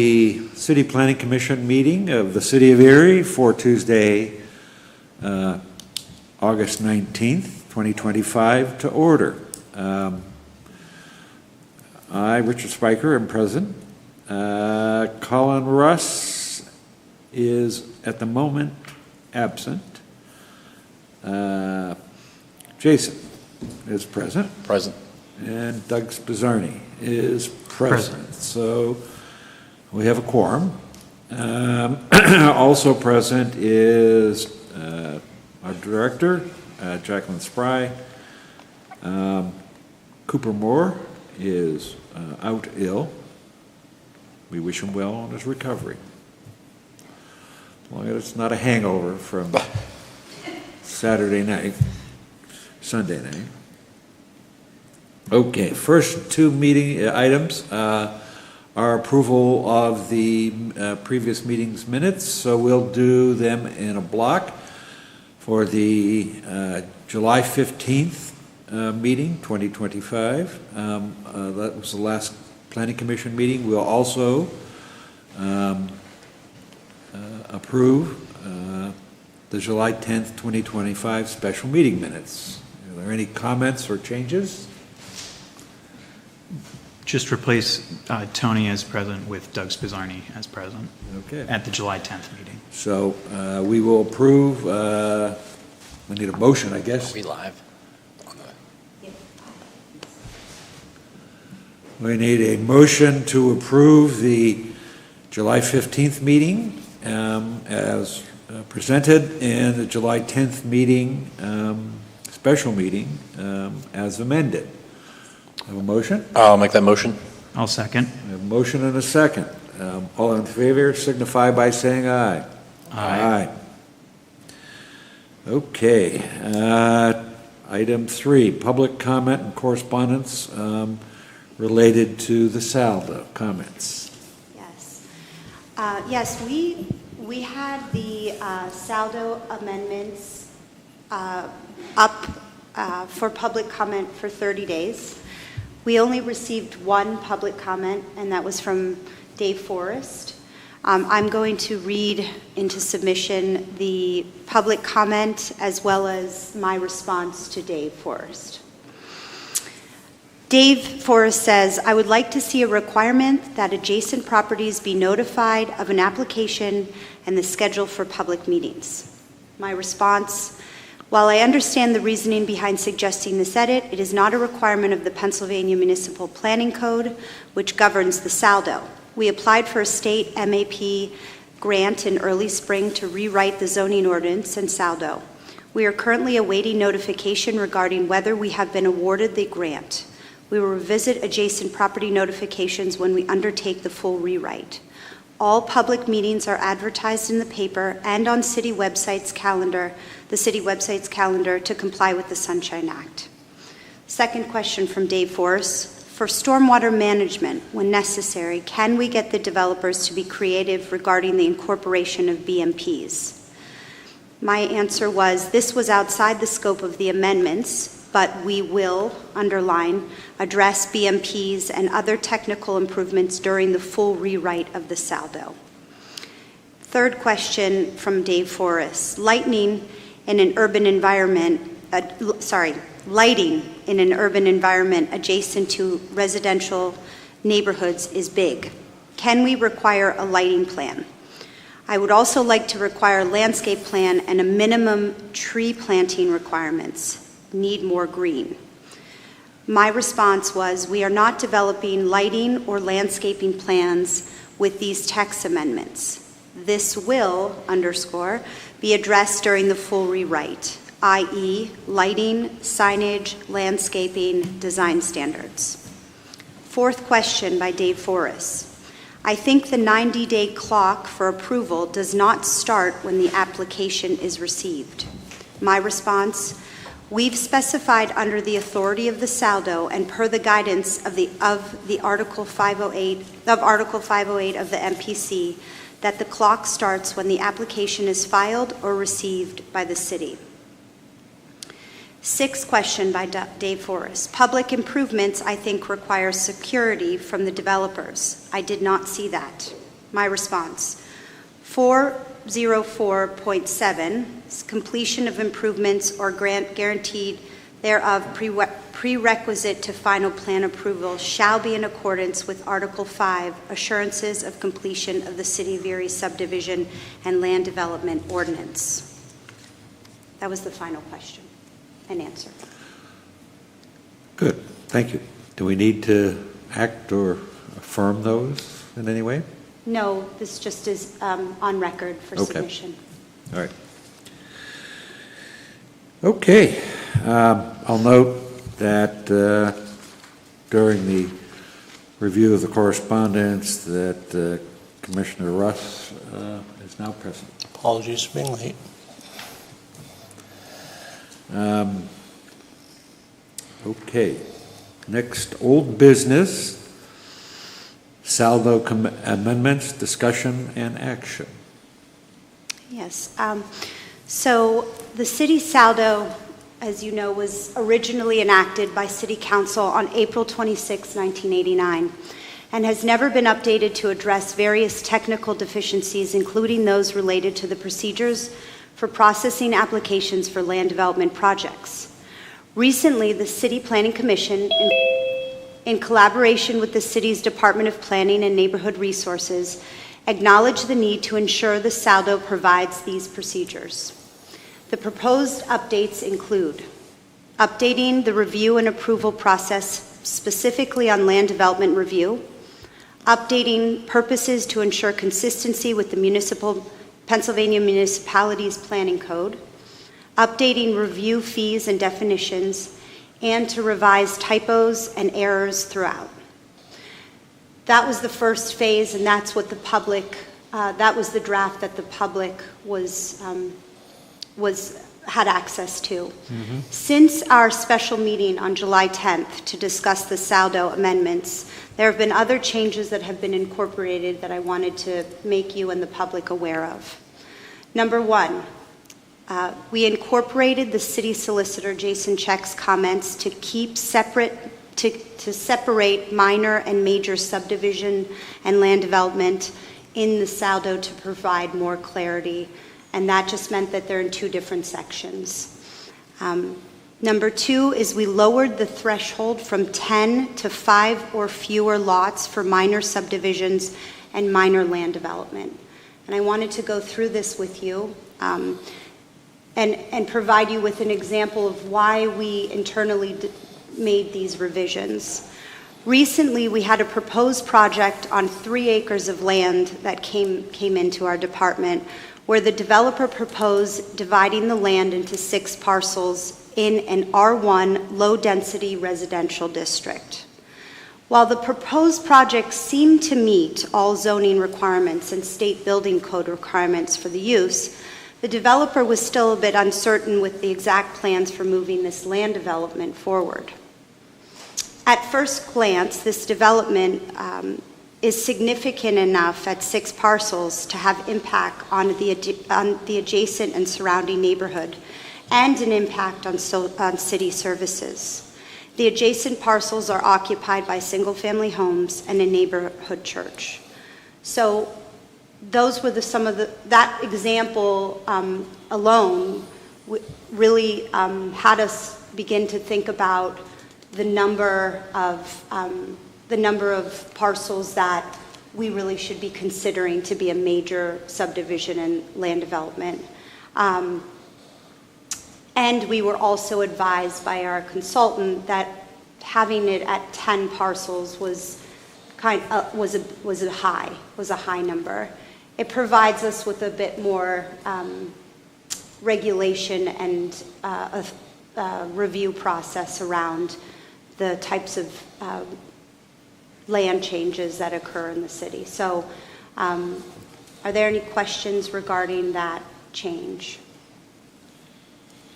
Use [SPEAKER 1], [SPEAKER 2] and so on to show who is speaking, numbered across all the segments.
[SPEAKER 1] the City Planning Commission meeting of the City of Erie for Tuesday, August 19th, 2025 to order. I, Richard Spiker, am present. Colin Russ is at the moment absent. Jason is present.
[SPEAKER 2] Present.
[SPEAKER 1] And Doug Spizzarni is present. So we have a quorum. Also present is our director, Jacqueline Spry. Cooper Moore is out ill. We wish him well on his recovery. As long as it's not a hangover from Sunday night. Okay, first two meeting items are approval of the previous meeting's minutes, so we'll do them in a block. For the July 15th meeting, 2025, that was the last Planning Commission meeting. We'll also approve the July 10th, 2025 special meeting minutes. Are there any comments or changes?
[SPEAKER 3] Just replace Tony as present with Doug Spizzarni as present.
[SPEAKER 1] Okay.
[SPEAKER 3] At the July 10th meeting.
[SPEAKER 1] So we will approve, we need a motion, I guess.
[SPEAKER 2] Are we live?
[SPEAKER 1] We need a motion to approve the July 15th meeting as presented and the July 10th meeting, special meeting, as amended. Have a motion?
[SPEAKER 2] I'll make that motion.
[SPEAKER 3] I'll second.
[SPEAKER 1] We have a motion and a second. All in favor signify by saying aye.
[SPEAKER 3] Aye.
[SPEAKER 1] Okay. Item 3, public comment and correspondence related to the saldo. Comments?
[SPEAKER 4] Yes. Yes, we had the saldo amendments up for public comment for 30 days. We only received one public comment, and that was from Dave Forrest. I'm going to read into submission the public comment as well as my response to Dave Forrest. Dave Forrest says, I would like to see a requirement that adjacent properties be notified of an application and the schedule for public meetings. My response, while I understand the reasoning behind suggesting this edit, it is not a requirement of the Pennsylvania Municipal Planning Code, which governs the saldo. We applied for a state MAP grant in early spring to rewrite the zoning ordinance and saldo. We are currently awaiting notification regarding whether we have been awarded the grant. We will revisit adjacent property notifications when we undertake the full rewrite. All public meetings are advertised in the paper and on the city website's calendar to comply with the Sunshine Act. Second question from Dave Forrest. For stormwater management, when necessary, can we get the developers to be creative regarding the incorporation of BMPs? My answer was, this was outside the scope of the amendments, but we will, underline, address BMPs and other technical improvements during the full rewrite of the saldo. Third question from Dave Forrest. Lighting in an urban environment adjacent to residential neighborhoods is big. Can we require a lighting plan? I would also like to require a landscape plan and a minimum tree planting requirements. Need more green. My response was, we are not developing lighting or landscaping plans with these text amendments. This will, underscore, be addressed during the full rewrite, i.e. lighting, signage, landscaping, design standards. Fourth question by Dave Forrest. I think the 90-day clock for approval does not start when the application is received. My response, we've specified under the authority of the saldo and per the guidance of Article 508 of the MPC that the clock starts when the application is filed or received by the city. Sixth question by Dave Forrest. Public improvements, I think, require security from the developers. I did not see that. My response. 404.7, completion of improvements or grant guaranteed thereof prerequisite to final plan approval shall be in accordance with Article 5, assurances of completion of the City of Erie subdivision and land development ordinance. That was the final question and answer.
[SPEAKER 1] Good, thank you. Do we need to act or affirm those in any way?
[SPEAKER 4] No, this just is on record for submission.
[SPEAKER 1] All right. Okay. I'll note that during the review of the correspondence that Commissioner Russ is now present.
[SPEAKER 2] Apologies for being late.
[SPEAKER 1] Okay. Next, old business. Saldo amendments, discussion, and action.
[SPEAKER 4] Yes. So the city saldo, as you know, was originally enacted by City Council on April 26, 1989, and has never been updated to address various technical deficiencies, including those related to the procedures for processing applications for land development projects. Recently, the City Planning Commission, in collaboration with the city's Department of Planning and Neighborhood Resources, acknowledged the need to ensure the saldo provides these procedures. The proposed updates include updating the review and approval process specifically on land development review, updating purposes to ensure consistency with the Pennsylvania Municipalities Planning Code, updating review fees and definitions, and to revise typos and errors throughout. That was the first phase, and that's what the public, that was the draft that the public had access to. Mm-hmm. Since our special meeting on July 10th to discuss the saldo amendments, there have been other changes that have been incorporated that I wanted to make you and the public aware of. Number one, we incorporated the city solicitor Jason Check's comments to keep separate, to separate minor and major subdivision and land development in the saldo to provide more clarity, and that just meant that they're in two different sections. Number two is we lowered the threshold from 10 to 5 or fewer lots for minor subdivisions and minor land development. And I wanted to go through this with you and provide you with an example of why we internally made these revisions. Recently, we had a proposed project on 3 acres of land that came into our department, where the developer proposed dividing the land into 6 parcels in an R1 low-density residential district. While the proposed project seemed to meet all zoning requirements and state building code requirements for the use, the developer was still a bit uncertain with the exact plans for moving this land development forward. At first glance, this development is significant enough at 6 parcels to have impact on the adjacent and surrounding neighborhood and an impact on city services. The adjacent parcels are occupied by single-family homes and a neighborhood church. So those were that example alone really had us begin to think about the number of parcels that we really should be considering to be a major subdivision and land development. And we were also advised by our consultant that having it at 10 parcels was a high number. It provides us with a bit more regulation and a review process around the types of land changes that occur in the city. So are there any questions regarding that change?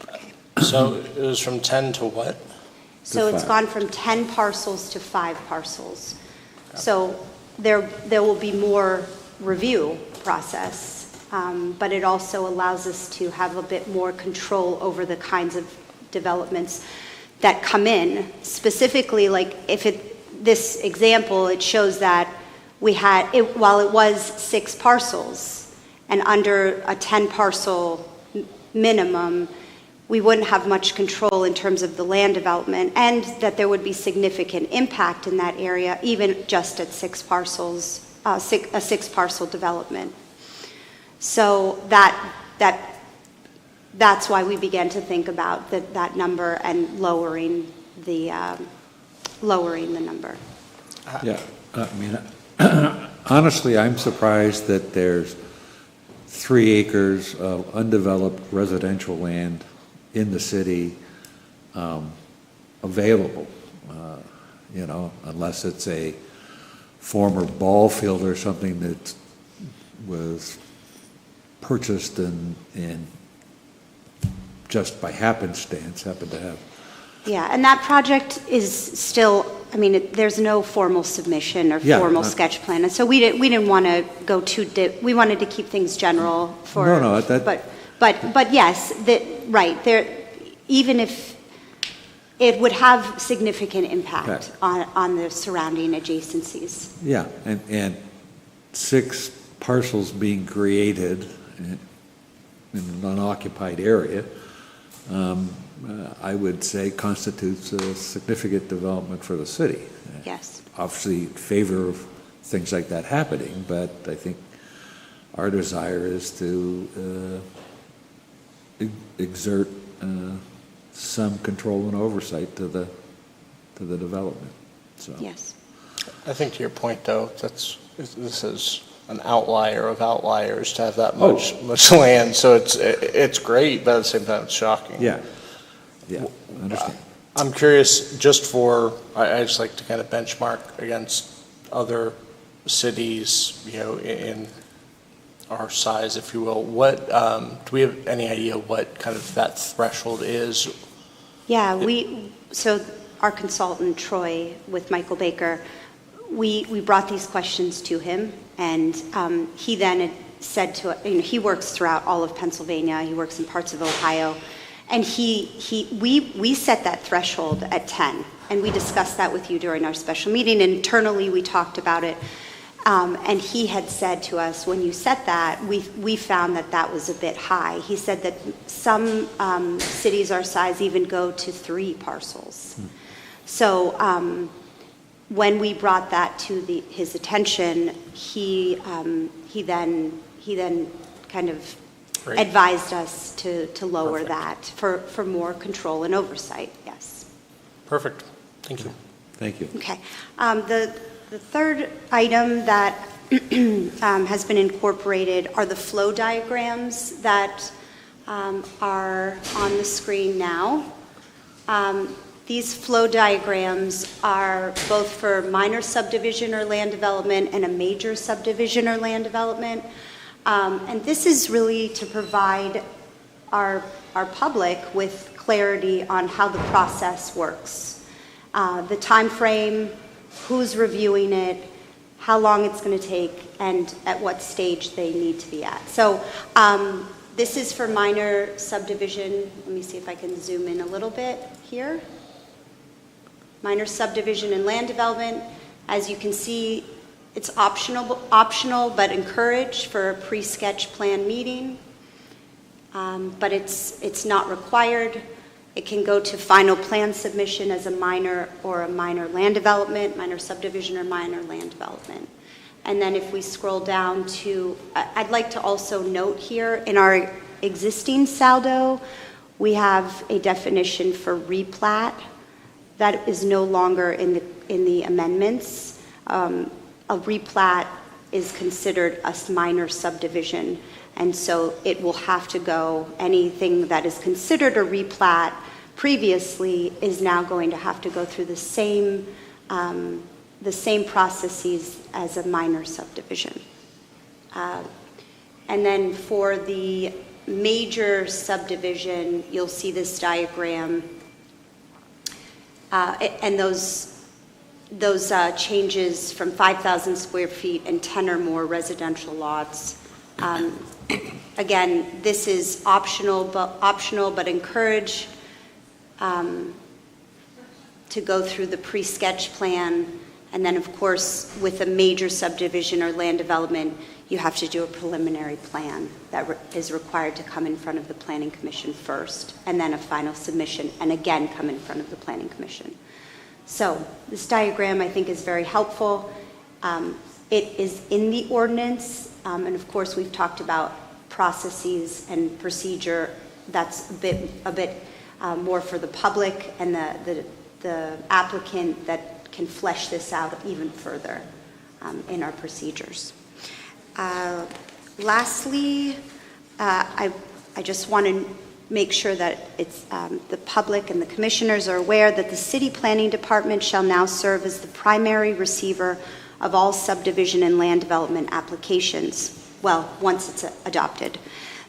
[SPEAKER 4] Okay.
[SPEAKER 2] So it was from 10 to what?
[SPEAKER 4] So it's gone from 10 parcels to 5 parcels. Okay. So there will be more review process, but it also allows us to have a bit more control over the kinds of developments that come in. Specifically, like this example, it shows that while it was 6 parcels and under a 10 parcel minimum, we wouldn't have much control in terms of the land development, and that there would be significant impact in that area, even just at 6 parcels, a 6 parcel development. So that's why we began to think about that number and lowering the number.
[SPEAKER 1] Yeah, I mean, honestly, I'm surprised that there's 3 acres of undeveloped residential land in the city available, unless it's a former ball field or something that was purchased and just by happenstance happened to have.
[SPEAKER 4] Yeah, and that project is still, there's no formal submission or formal sketch plan, and so we didn't want to go too deep. We wanted to keep things general for.
[SPEAKER 1] No,
[SPEAKER 4] but yes, right there, even if it would have significant impact on the surrounding adjacencies.
[SPEAKER 1] Yeah, and 6 parcels being created in an unoccupied area, I would say constitutes a significant development for the city.
[SPEAKER 4] Yes.
[SPEAKER 1] Obviously, in favor of things like that happening, but I think our desire is to exert some control and oversight to the development. So.
[SPEAKER 4] Yes.
[SPEAKER 2] I think to your point, though, this is an outlier of outliers to have that much land. So it's great, but at the same time, it's shocking.
[SPEAKER 1] Yeah, I understand.
[SPEAKER 2] I'm curious, I just like to kind of benchmark against other cities, in our size, if you will. What do we have any idea what kind of that threshold is?
[SPEAKER 4] Yeah, so our consultant Troy with Michael Baker, we brought these questions to him, and he then had said to us, he works throughout all of Pennsylvania, he works in parts of Ohio, and we set that threshold at 10, and we discussed that with you during our special meeting. Internally, we talked about it, and he had said to us, when you set that, we found that was a bit high. He said that some cities our size even go to 3 parcels. So when we brought that to his attention, he then kind of
[SPEAKER 2] Great.
[SPEAKER 4] Advised us to lower
[SPEAKER 2] Perfect.
[SPEAKER 4] that for more control and oversight. Yes.
[SPEAKER 2] Perfect. Thank you.
[SPEAKER 1] Thank you.
[SPEAKER 4] Okay. The third item that has been incorporated are the flow diagrams that are on the screen now. These flow diagrams are both for minor subdivision or land development and a major subdivision or land development. And this is really to provide our public with clarity on how the process works. The time frame, who's reviewing it, how long it's going to take, and at what stage they need to be at. So this is for minor subdivision. Let me see if I can zoom in a little bit here. Minor subdivision and land development. As you can see, it's optional but encouraged for a pre-sketch plan meeting. But it's not required. It can go to final plan submission as a minor or a minor land development, minor subdivision or minor land development. And then if we scroll down to, I'd like to also note here, in our existing saldo, we have a definition for replat that is no longer in the amendments. A replat is considered a minor subdivision, and so it will have to go, anything that is considered a replat previously is now going to have to go through the same processes as a minor subdivision. And then for the major subdivision, you'll see this diagram, and those changes from 5,000 square feet and 10 or more residential lots. Again, this is optional but encouraged to go through the pre-sketch plan And then, of course, with a major subdivision or land development, you have to do a preliminary plan that is required to come in front of the Planning Commission first, and then a final submission, and again come in front of the Planning Commission. So this diagram, I think, is very helpful. It is in the ordinance, and of course, we've talked about processes and procedure. That's a bit more for the public and the applicant that can flesh this out even further in our procedures. Lastly, I just want to make sure that it's the public and the commissioners are aware that the City Planning Department shall now serve as the primary receiver of all subdivision and land development applications, well, once it's adopted.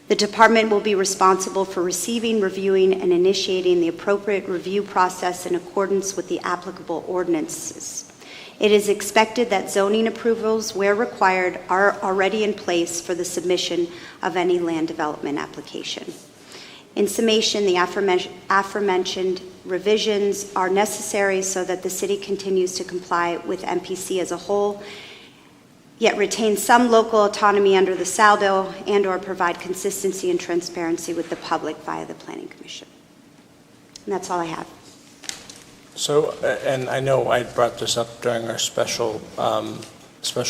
[SPEAKER 4] The department will be responsible for receiving, reviewing, and initiating the appropriate review process in accordance with the applicable ordinances. It is expected that zoning approvals, where required, are already in place for the submission of any land development application. In summation, the aforementioned revisions are necessary so that the city continues to comply with MPC as a whole, yet retain some local autonomy under the saldo and/or provide consistency and transparency with the public via the Planning Commission. And that's all I have.
[SPEAKER 2] So, and I know I brought this up during our special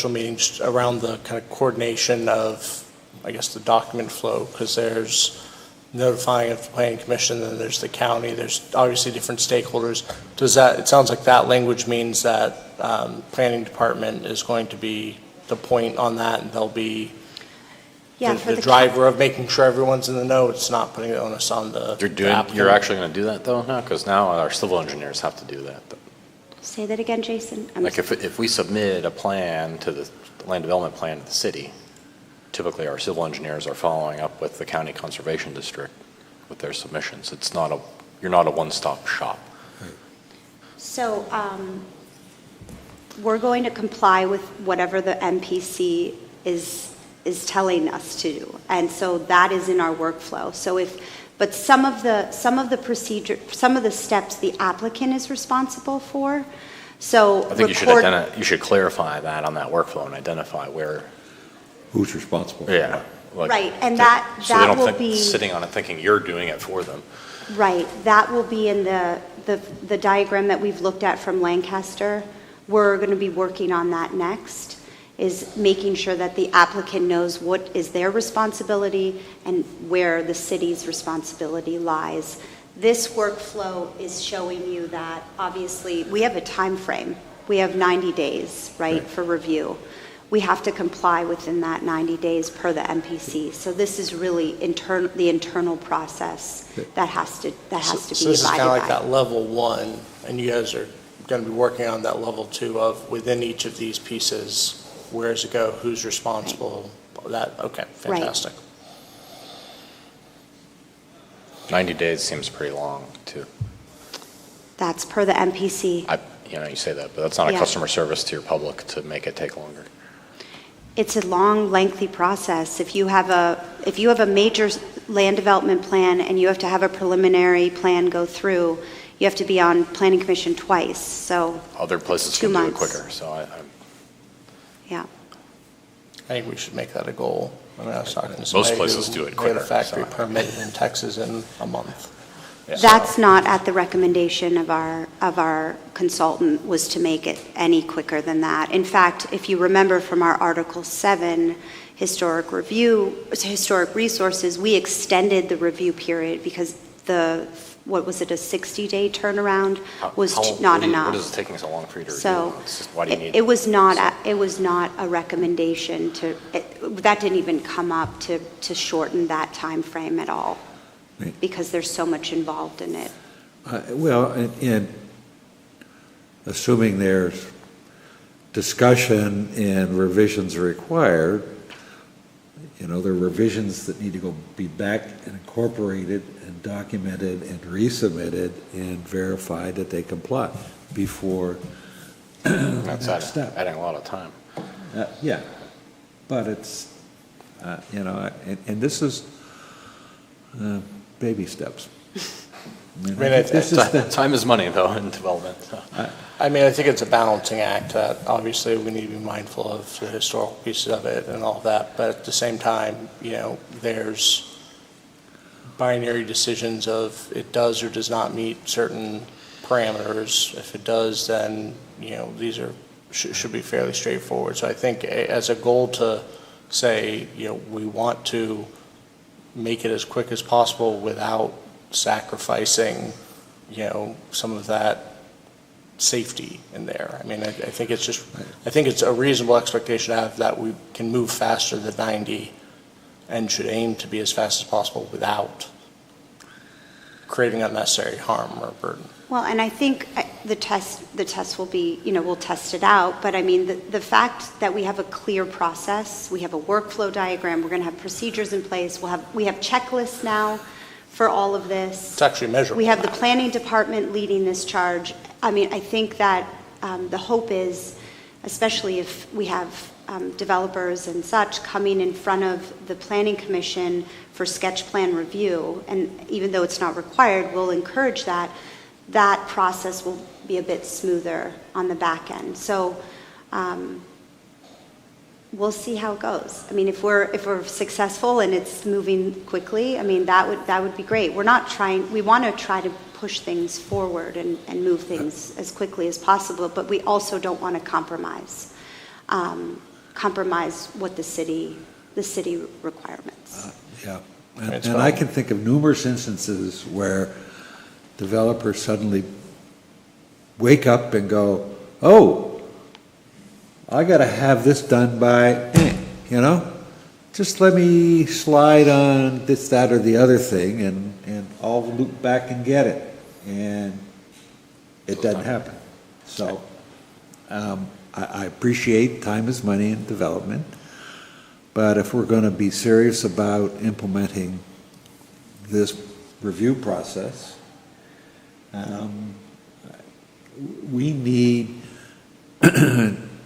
[SPEAKER 2] meeting, just around the kind of coordination of, I guess, the document flow, because there's notifying of the Planning Commission, then there's the county, there's obviously different stakeholders. It sounds like that language means that Planning Department is going to be the point on that, and they'll be the driver of making sure everyone's in the know. It's not putting the onus on the applicant.
[SPEAKER 5] You're actually going to do that though now? Because now our civil engineers have to do that.
[SPEAKER 4] Say that again, Jason.
[SPEAKER 5] Like if we submit a plan to the land development plan to the city, typically our civil engineers are following up with the county conservation district with their submissions. It's not you're not a one-stop shop.
[SPEAKER 4] So we're going to comply with whatever the MPC is telling us to do, and so that is in our workflow. So but some of the procedure, some of the steps the applicant is responsible for. So
[SPEAKER 5] I think you should clarify that on that workflow and identify
[SPEAKER 1] Who's responsible?
[SPEAKER 5] Yeah.
[SPEAKER 4] Right, and
[SPEAKER 5] so they don't
[SPEAKER 4] will be
[SPEAKER 5] sitting on it thinking you're doing it for them.
[SPEAKER 4] Right, that will be in the diagram that we've looked at from Lancaster. We're going to be working on that next, is making sure that the applicant knows what is their responsibility and where the city's responsibility lies. This workflow is showing you that obviously we have a time frame. We have 90 days, right, for review. We have to comply within that 90 days per the MPC. So this is really the internal process that has to be abided by.
[SPEAKER 2] So this is kind of like that level one, and you guys are going to be working on that level two of within each of these pieces, where does it go, who's responsible, that, okay, fantastic.
[SPEAKER 4] Right.
[SPEAKER 5] 90 days seems pretty long too.
[SPEAKER 4] That's per the MPC.
[SPEAKER 5] You say that, but that's not a customer service to your public to make it take longer.
[SPEAKER 4] It's a long, lengthy process. If you have a major land development plan and you have to have a preliminary plan go through, you have to be on Planning Commission twice. So
[SPEAKER 5] other places
[SPEAKER 4] 2
[SPEAKER 5] can
[SPEAKER 4] months.
[SPEAKER 5] do it quicker. So
[SPEAKER 4] yeah.
[SPEAKER 2] I think we should make that a goal. I mean, I was talking to somebody
[SPEAKER 5] most places do it quicker.
[SPEAKER 2] Get a factory permit in Texas in a month.
[SPEAKER 5] Yeah.
[SPEAKER 4] That's not at the recommendation of our consultant, was to make it any quicker than that. In fact, if you remember from our Article 7 historic resources, we extended the review period because a 60-day turnaround was not enough.
[SPEAKER 5] What is it taking so long for you to review?
[SPEAKER 4] So
[SPEAKER 5] Why do you need
[SPEAKER 4] it was not a recommendation that didn't even come up to shorten that time frame at all. Because there's so much involved in it.
[SPEAKER 1] Well, and assuming there's discussion and revisions required, there are revisions that need to be back and incorporated and documented and resubmitted and verified that they comply before
[SPEAKER 5] That's
[SPEAKER 1] next step.
[SPEAKER 5] adding a lot of time.
[SPEAKER 1] Yeah, but it's, and this is baby steps. I
[SPEAKER 2] mean,
[SPEAKER 1] think this is the,
[SPEAKER 5] Time is money, though, in development.
[SPEAKER 2] I mean, I think it's a balancing act that obviously we need to be mindful of the historical pieces of it and all that, but at the same time, there's binary decisions of it does or does not meet certain parameters. If it does, then, these should be fairly straightforward. So I think as a goal to say, we want to make it as quick as possible without sacrificing, some of that safety in there. I mean, I think it's a reasonable expectation to have that we can move faster than 90 and should aim to be as fast as possible without creating unnecessary harm or burden.
[SPEAKER 4] Well, and I think the test will be, we'll test it out, but I mean, the fact that we have a clear process, we have a workflow diagram, we're going to have procedures in place, we have checklists now for all of this.
[SPEAKER 2] It's actually measurable.
[SPEAKER 4] We have the planning department leading this charge. I mean, I think that the hope is, especially if we have developers and such coming in front of the planning commission for sketch plan review, and even though it's not required, we'll encourage that process will be a bit smoother on the back end. So we'll see how it goes. I mean, if we're successful and it's moving quickly, I mean, that would be great. We want to try to push things forward and move things as quickly as possible, but we also don't want to compromise what the city requirements.
[SPEAKER 1] yeah. And I can think of numerous instances where developers suddenly wake up and go, oh, I got to have this done by, just let me slide on this, that, or the other thing, and I'll loop back and get it. And it doesn't happen. So I appreciate time is money in development, but if we're going to be serious about implementing this review process, we need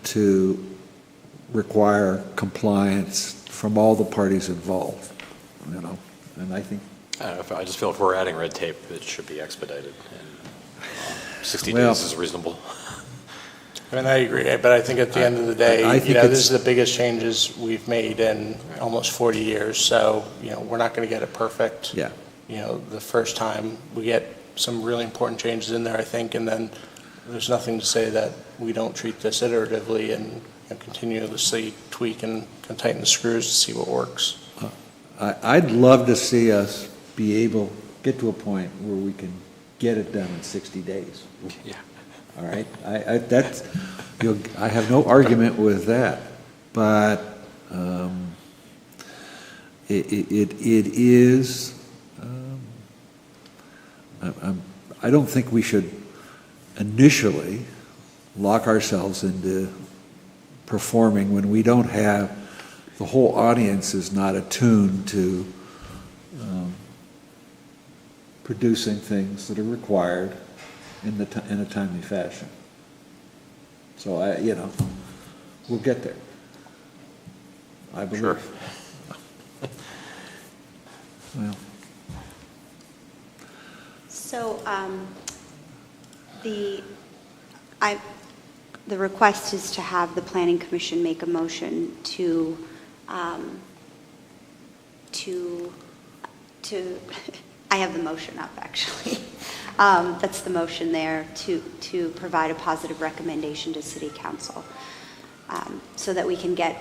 [SPEAKER 1] to require compliance from all the parties involved, and I think.
[SPEAKER 5] I just feel if we're adding red tape, it should be expedited. And 60
[SPEAKER 1] Well,
[SPEAKER 5] days is reasonable.
[SPEAKER 2] I mean, I agree, but I think at the end of the day,
[SPEAKER 1] I think
[SPEAKER 2] this is the biggest changes we've made in almost 40 years, so, we're not going to get it perfect.
[SPEAKER 1] Yeah.
[SPEAKER 2] The first time, we get some really important changes in there, I think, and then there's nothing to say that we don't treat this iteratively and continuously tweak and tighten the screws to see what works.
[SPEAKER 1] I'd love to see us get to a point where we can get it done in 60 days.
[SPEAKER 5] Yeah.
[SPEAKER 1] All right, I have no argument with that, but it is. I don't think we should initially lock ourselves into performing when we don't have the whole audience is not attuned to producing things that are required in a timely fashion. So we'll get there. I believe.
[SPEAKER 5] Sure.
[SPEAKER 1] Well.
[SPEAKER 4] So the request is to have the planning commission make a motion to I have the motion up, actually. That's the motion there, to provide a positive recommendation to City Council, so that we can get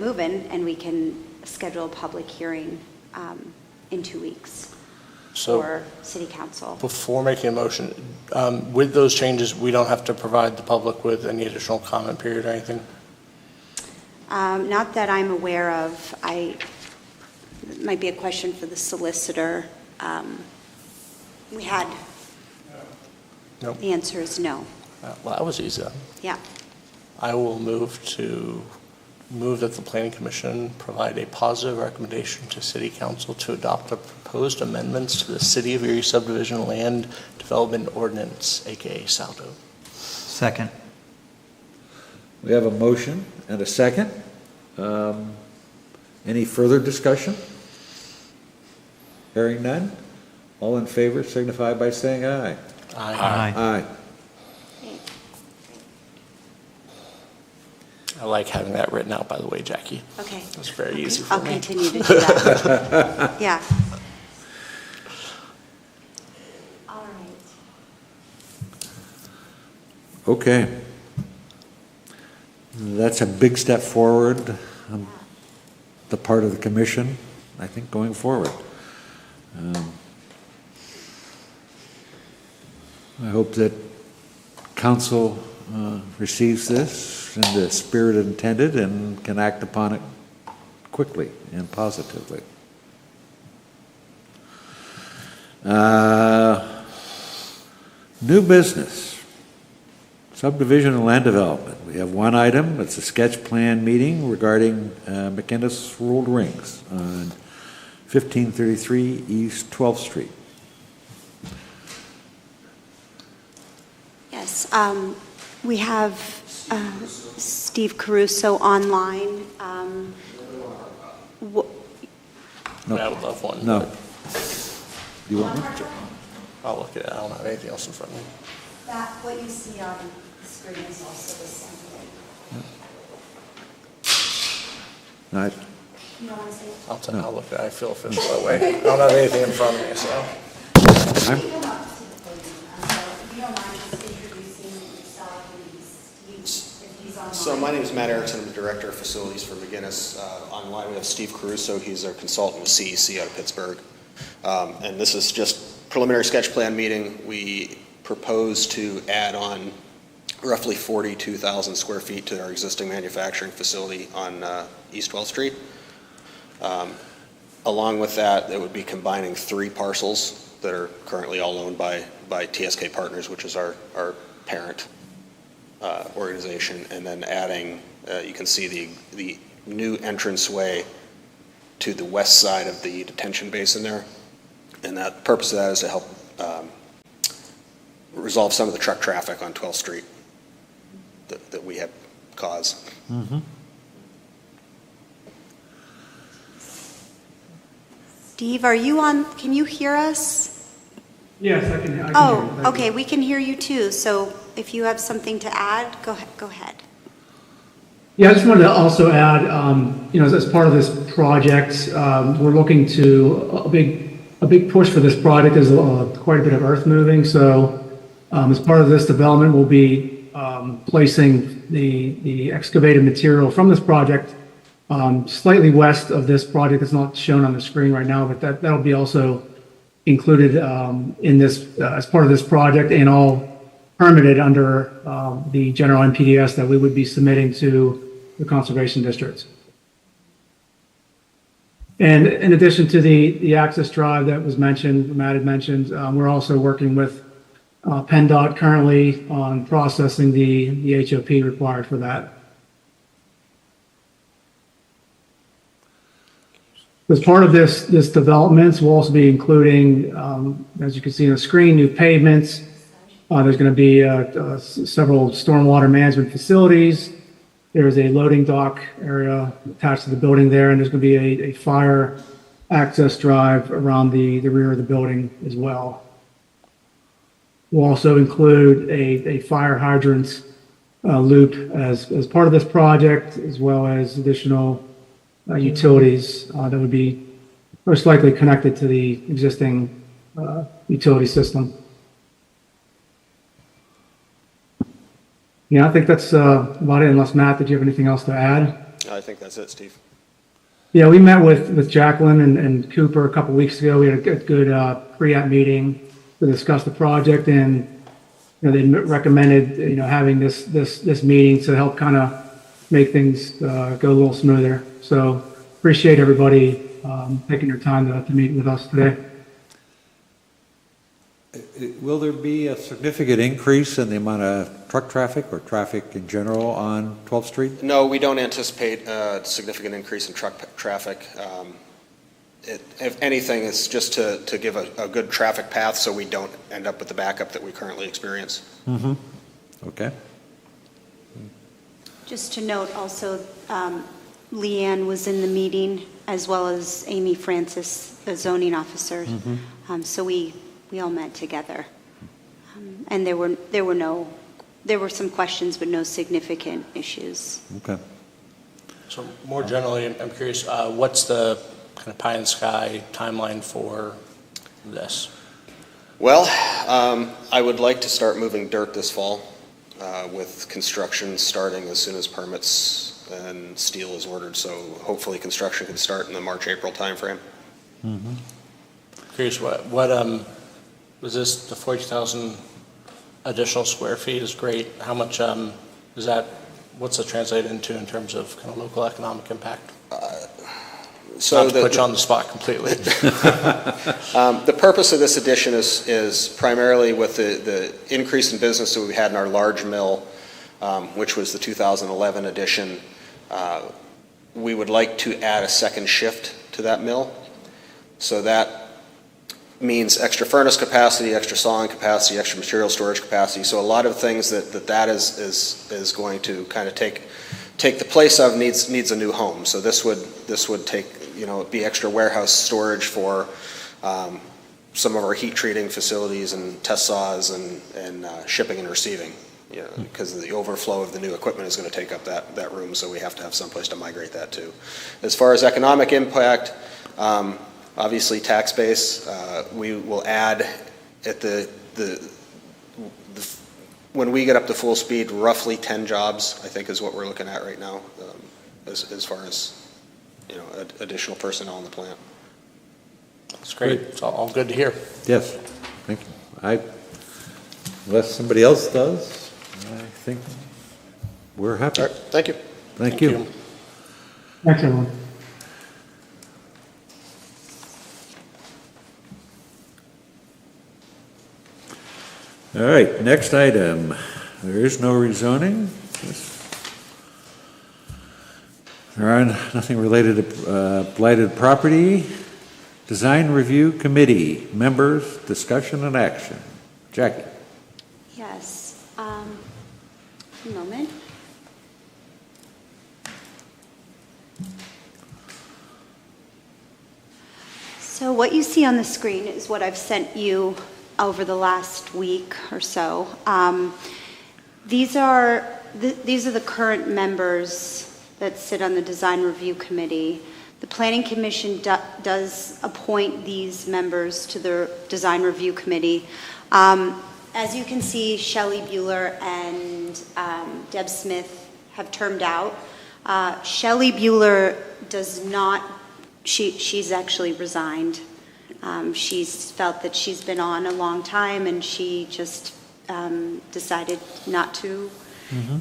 [SPEAKER 4] moving and we can schedule a public hearing in 2 weeks for City Council.
[SPEAKER 2] Before making a motion, with those changes, we don't have to provide the public with any additional comment period or anything?
[SPEAKER 4] Not that I'm aware of. It might be a question for the solicitor. We had.
[SPEAKER 2] Nope.
[SPEAKER 4] The answer is no.
[SPEAKER 2] Well, that was easy.
[SPEAKER 4] Yeah.
[SPEAKER 2] I will move that the Planning Commission provide a positive recommendation to City Council to adopt the proposed amendments to the City of Erie Subdivision Land Development Ordinance, aka SALDO.
[SPEAKER 3] Second.
[SPEAKER 1] We have a motion and a second. Any further discussion? Hearing none. All in favor signify by saying aye.
[SPEAKER 3] Aye.
[SPEAKER 1] Aye.
[SPEAKER 2] I like having that written out, by the way, Jackie.
[SPEAKER 4] Okay.
[SPEAKER 2] That's very easy for
[SPEAKER 4] I'll
[SPEAKER 2] me.
[SPEAKER 4] continue to do that. Yeah. All right.
[SPEAKER 1] Okay. That's a big step forward on the part of the commission, I think, going forward. I hope that council receives this in the spirit intended and can act upon it quickly and positively. New business, subdivision and land development. We have one item, it's a sketch plan meeting regarding McInnes Ruled Rings on 1533 East 12th Street.
[SPEAKER 4] Yes, we have Steve Caruso online.
[SPEAKER 1] No.
[SPEAKER 2] I would love one.
[SPEAKER 1] No.
[SPEAKER 2] but
[SPEAKER 1] Do you want one?
[SPEAKER 2] I'll look at it. I don't have anything else in front of me.
[SPEAKER 4] That, what you see on the screen is also the same thing.
[SPEAKER 1] No,
[SPEAKER 4] You don't want to see it?
[SPEAKER 2] I'll look at it. I feel official that way. I don't have anything in front of me, so.
[SPEAKER 1] I'm-
[SPEAKER 4] Come up to the podium. If you don't mind just introducing yourself and Steve, if he's online.
[SPEAKER 6] So my name is Matt Erickson. I'm the Director of Facilities for McInnes. Online, we have Steve Caruso. He's our consultant with CEC out of Pittsburgh. And this is just preliminary sketch plan meeting. We propose to add on roughly 42,000 square feet to our existing manufacturing facility on East 12th Street. Along with that, it would be combining 3 parcels that are currently all owned by TSK Partners, which is our parent organization, and then adding, you can see the new entranceway to the west side of the detention basin there. And the purpose of that is to help resolve some of the truck traffic on 12th Street that we have caused.
[SPEAKER 4] Steve, are you on, can you hear us?
[SPEAKER 7] Yes, I can hear you.
[SPEAKER 4] Oh,
[SPEAKER 7] Thank you.
[SPEAKER 4] okay, we can hear you too, so if you have something to add, go ahead.
[SPEAKER 7] Yeah, I just wanted to also add, as part of this project, we're looking to, a big push for this project is quite a bit of earth moving. So as part of this development, we'll be placing the excavated material from this project slightly west of this project. It's not shown on the screen right now, but that'll be also included in this as part of this project, and all permitted under the general NPDES that we would be submitting to the conservation districts. And in addition to the access drive that was mentioned, Matt had mentioned, we're also working with PennDOT currently on processing the HOP required for that. As part of this development, we'll also be including, as you can see on the screen, new pavements. There's going to be several stormwater management facilities. There's a loading dock area attached to the building there, and there's going to be a fire access drive around the rear of the building as well. We'll also include a fire hydrant loop as part of this project, as well as additional utilities that would be most likely connected to the existing utility system. Yeah, I think that's about it, unless Matt, did you have anything else to add?
[SPEAKER 6] I think that's it, Steve.
[SPEAKER 7] Yeah, we met with Jacqueline and Cooper a couple weeks ago. We had a good pre-app meeting to discuss the project, and they recommended having this meeting to help kind of make things go a little smoother. So appreciate everybody taking their time to meet with us today.
[SPEAKER 1] Will there be a significant increase in the amount of truck traffic or traffic in general on 12th Street?
[SPEAKER 6] No, we don't anticipate a significant increase in truck traffic. If anything, it's just to give a good traffic path so we don't end up with the backup that we currently experience.
[SPEAKER 1] Mm-hmm. Okay.
[SPEAKER 4] Just to note also, Leanne was in the meeting as well as Amy Francis, the zoning officer. So we all met together. And there were some questions, but no significant issues.
[SPEAKER 1] Okay.
[SPEAKER 2] So more generally, I'm curious, what's the kind of pie in the sky timeline for this?
[SPEAKER 6] Well, I would like to start moving dirt this fall, with construction starting as soon as permits and steel is ordered. So hopefully construction can start in the March, April timeframe.
[SPEAKER 2] Curious, what was this, the 40,000 additional square feet is great. How much is that, what's it translate into in terms of kind of local economic impact?
[SPEAKER 6] So
[SPEAKER 2] Not to put you on the spot completely.
[SPEAKER 6] the purpose of this addition is primarily with the increase in business that we had in our large mill, which was the 2011 addition. We would like to add a second shift to that mill. So that means extra furnace capacity, extra sawing capacity, extra material storage capacity. So a lot of things that is going to kind of take the place of needs a new home. So this would take, be extra warehouse storage for some of our heat treating facilities and test saws and shipping and receiving. Because the overflow of the new equipment is going to take up that room, so we have to have someplace to migrate that to. As far as economic impact, obviously tax base, we will add at when we get up to full speed, roughly 10 jobs, I think is what we're looking at right now, as far as additional personnel in the plant.
[SPEAKER 2] That's great. It's all good to hear.
[SPEAKER 1] Yes, thank you. Unless somebody else does, I think we're happy.
[SPEAKER 6] All right, thank you.
[SPEAKER 1] Thank you.
[SPEAKER 7] Thanks, everyone.
[SPEAKER 1] All right, next item. There is no rezoning. There are nothing related to blighted property. Design Review Committee, members, discussion and action. Jackie.
[SPEAKER 4] Yes. A moment. So what you see on the screen is what I've sent you over the last week or so. These are the current members that sit on the Design Review Committee. The Planning Commission does appoint these members to the Design Review Committee. As you can see, Shelley Bueller and Deb Smith have termed out. Shelley Bueller does not, she's actually resigned. She's felt that she's been on a long time and she just decided not to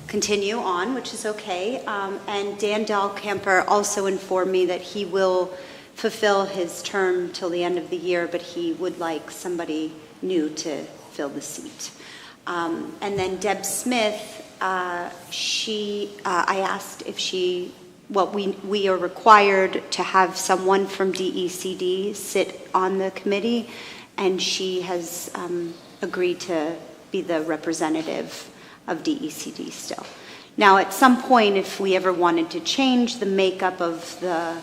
[SPEAKER 4] continue on, which is okay. And Dan Dahlkemper also informed me that he will fulfill his term till the end of the year, but he would like somebody new to fill the seat. And then Deb Smith, I asked if we are required to have someone from DECD sit on the committee, and she has agreed to be the representative of DECD still. Now, at some point, if we ever wanted to change the makeup of the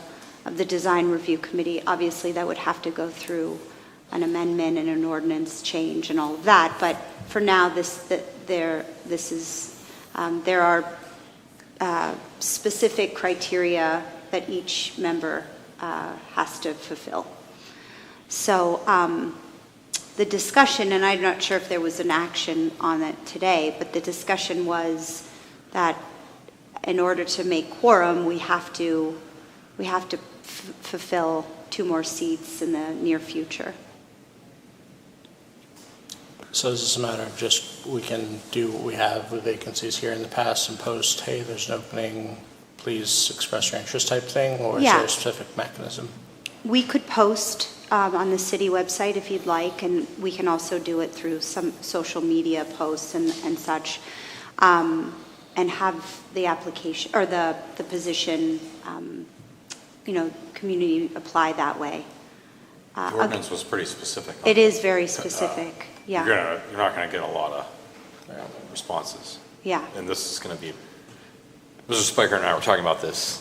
[SPEAKER 4] Design Review Committee, obviously that would have to go through an amendment and an ordinance change and all of that. But for now, there are specific criteria that each member has to fulfill. So the discussion, and I'm not sure if there was an action on it today, but the discussion was that in order to make quorum, we have to fulfill 2 more seats in the near future.
[SPEAKER 2] So is this a matter of just, we can do what we have with vacancies here in the past and post, hey, there's an opening, please express your interest type thing, or is there a specific mechanism? We
[SPEAKER 4] could post on the city website if you'd like, and we can also do it through some social media posts and such, and have the application, or the position, community apply that way.
[SPEAKER 5] The ordinance was pretty specific.
[SPEAKER 4] It is very specific, yeah.
[SPEAKER 5] You're not going to get a lot of responses.
[SPEAKER 4] Yeah.
[SPEAKER 5] And this is going to be, Mr. Spiker and I were talking about this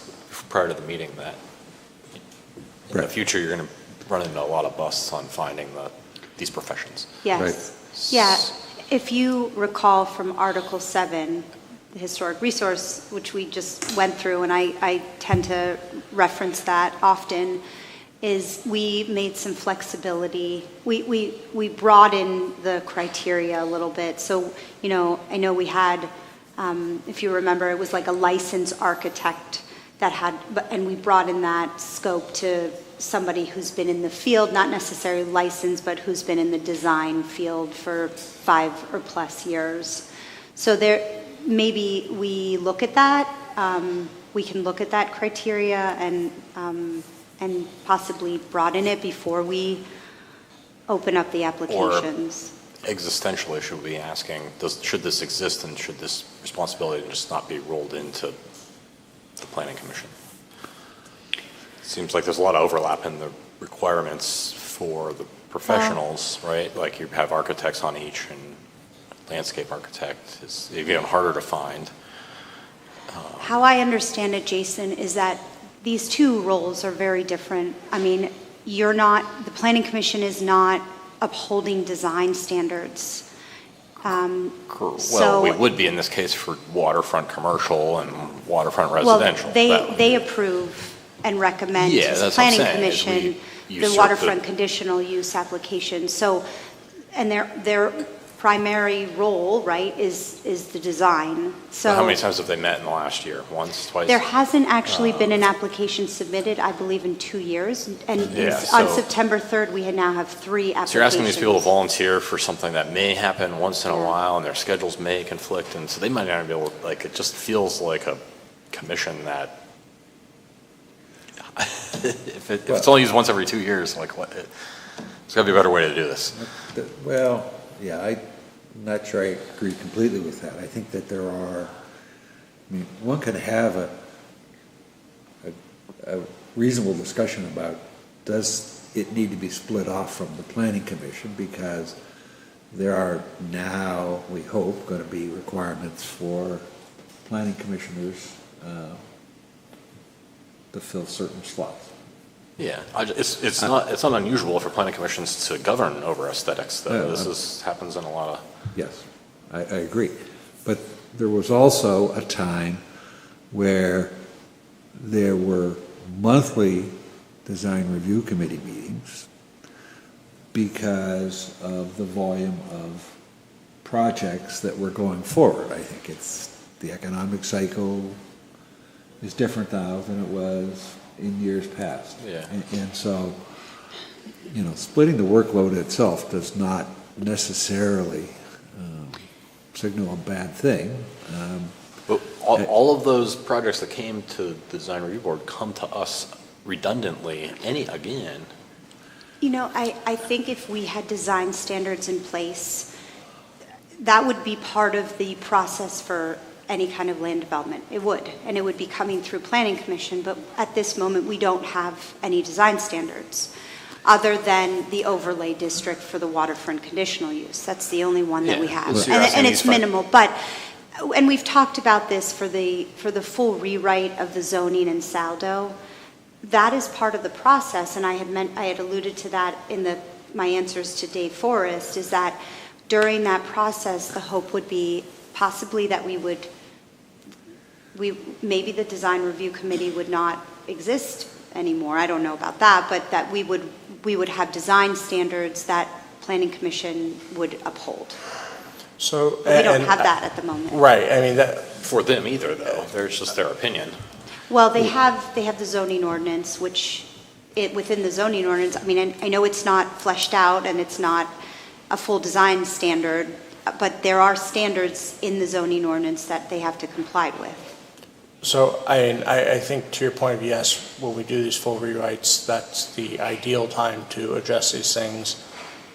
[SPEAKER 5] prior to the meeting, that in the
[SPEAKER 1] Right.
[SPEAKER 5] future, you're going to run into a lot of busts on finding these professions.
[SPEAKER 4] Yes. Yeah. If you recall from Article 7, the historic resource, which we just went through, and I tend to reference that often, is we made some flexibility. We broadened the criteria a little bit. So, you know, I know we had, if you remember, it was like a licensed architect that had, and we broadened that scope to somebody who's been in the field, not necessarily licensed, but who's been in the design field for 5 or plus years. So there, maybe we look at that. We can look at that criteria and possibly broaden it before we open up the applications.
[SPEAKER 5] Or existentially, should we be asking, should this exist and should this responsibility just not be rolled into the Planning Commission? Seems like there's a lot of overlap in the requirements for the professionals, right? Like you have architects on each, and landscape architect is even harder to find.
[SPEAKER 4] How I understand it, Jason, is that these two roles are very different. I mean, the Planning Commission is not upholding design standards.
[SPEAKER 5] Well, we would be in this case for waterfront commercial and waterfront residential.
[SPEAKER 4] Well, they approve and recommend to the Planning Commission the waterfront conditional use application. So, and their primary role, right, is the design. So
[SPEAKER 5] how many times have they met in the last year? Once, twice?
[SPEAKER 4] There hasn't actually been an application submitted, I believe, in 2 years. And on September 3rd, we now have 3 applications.
[SPEAKER 5] So you're asking these people to volunteer for something that may happen once in a while, and their schedules may conflict, and so they might not be able to, like, it just feels like a commission that, if it's only used once every 2 years, like, what? There's got to be a better way to do this.
[SPEAKER 1] Well, yeah, I'm not sure I agree completely with that. I think that there are, I mean, one can have a reasonable discussion about, does it need to be split off from the Planning Commission, because there are now, we hope, going to be requirements for planning commissioners to fill certain slots.
[SPEAKER 5] Yeah, it's not unusual for planning commissions to govern over aesthetics, though. Happens in a lot of.
[SPEAKER 1] Yes, I agree. But there was also a time where there were monthly design review committee meetings because of the volume of projects that were going forward. I think it's the economic cycle is different now than it was in years past.
[SPEAKER 5] Yeah.
[SPEAKER 1] And so, you know, splitting the workload itself does not necessarily signal a bad thing.
[SPEAKER 5] But all of those projects that came to the design review board come to us redundantly again.
[SPEAKER 4] You know, I think if we had design standards in place, that would be part of the process for any kind of land development. It would, and it would be coming through Planning Commission, but at this moment, we don't have any design standards other than the overlay district for the waterfront conditional use. That's the only one that we have.
[SPEAKER 5] So
[SPEAKER 4] And it's minimal, and we've talked about this for the full rewrite of the zoning and saldo. That is part of the process, and I had alluded to that in my answers to Dave Forrest, is that during that process, the hope would be possibly that maybe the design review committee would not exist anymore. I don't know about that, but that we would have design standards that Planning Commission would uphold.
[SPEAKER 2] So
[SPEAKER 4] But we don't have that at the moment.
[SPEAKER 2] Right. I mean, that
[SPEAKER 5] For them either, though. There's just their opinion.
[SPEAKER 4] Well, they have the zoning ordinance, which within the zoning ordinance, I mean, I know it's not fleshed out and it's not a full design standard, but there are standards in the zoning ordinance that they have to comply with.
[SPEAKER 2] So I think to your point, yes, when we do these full rewrites, that's the ideal time to address these things.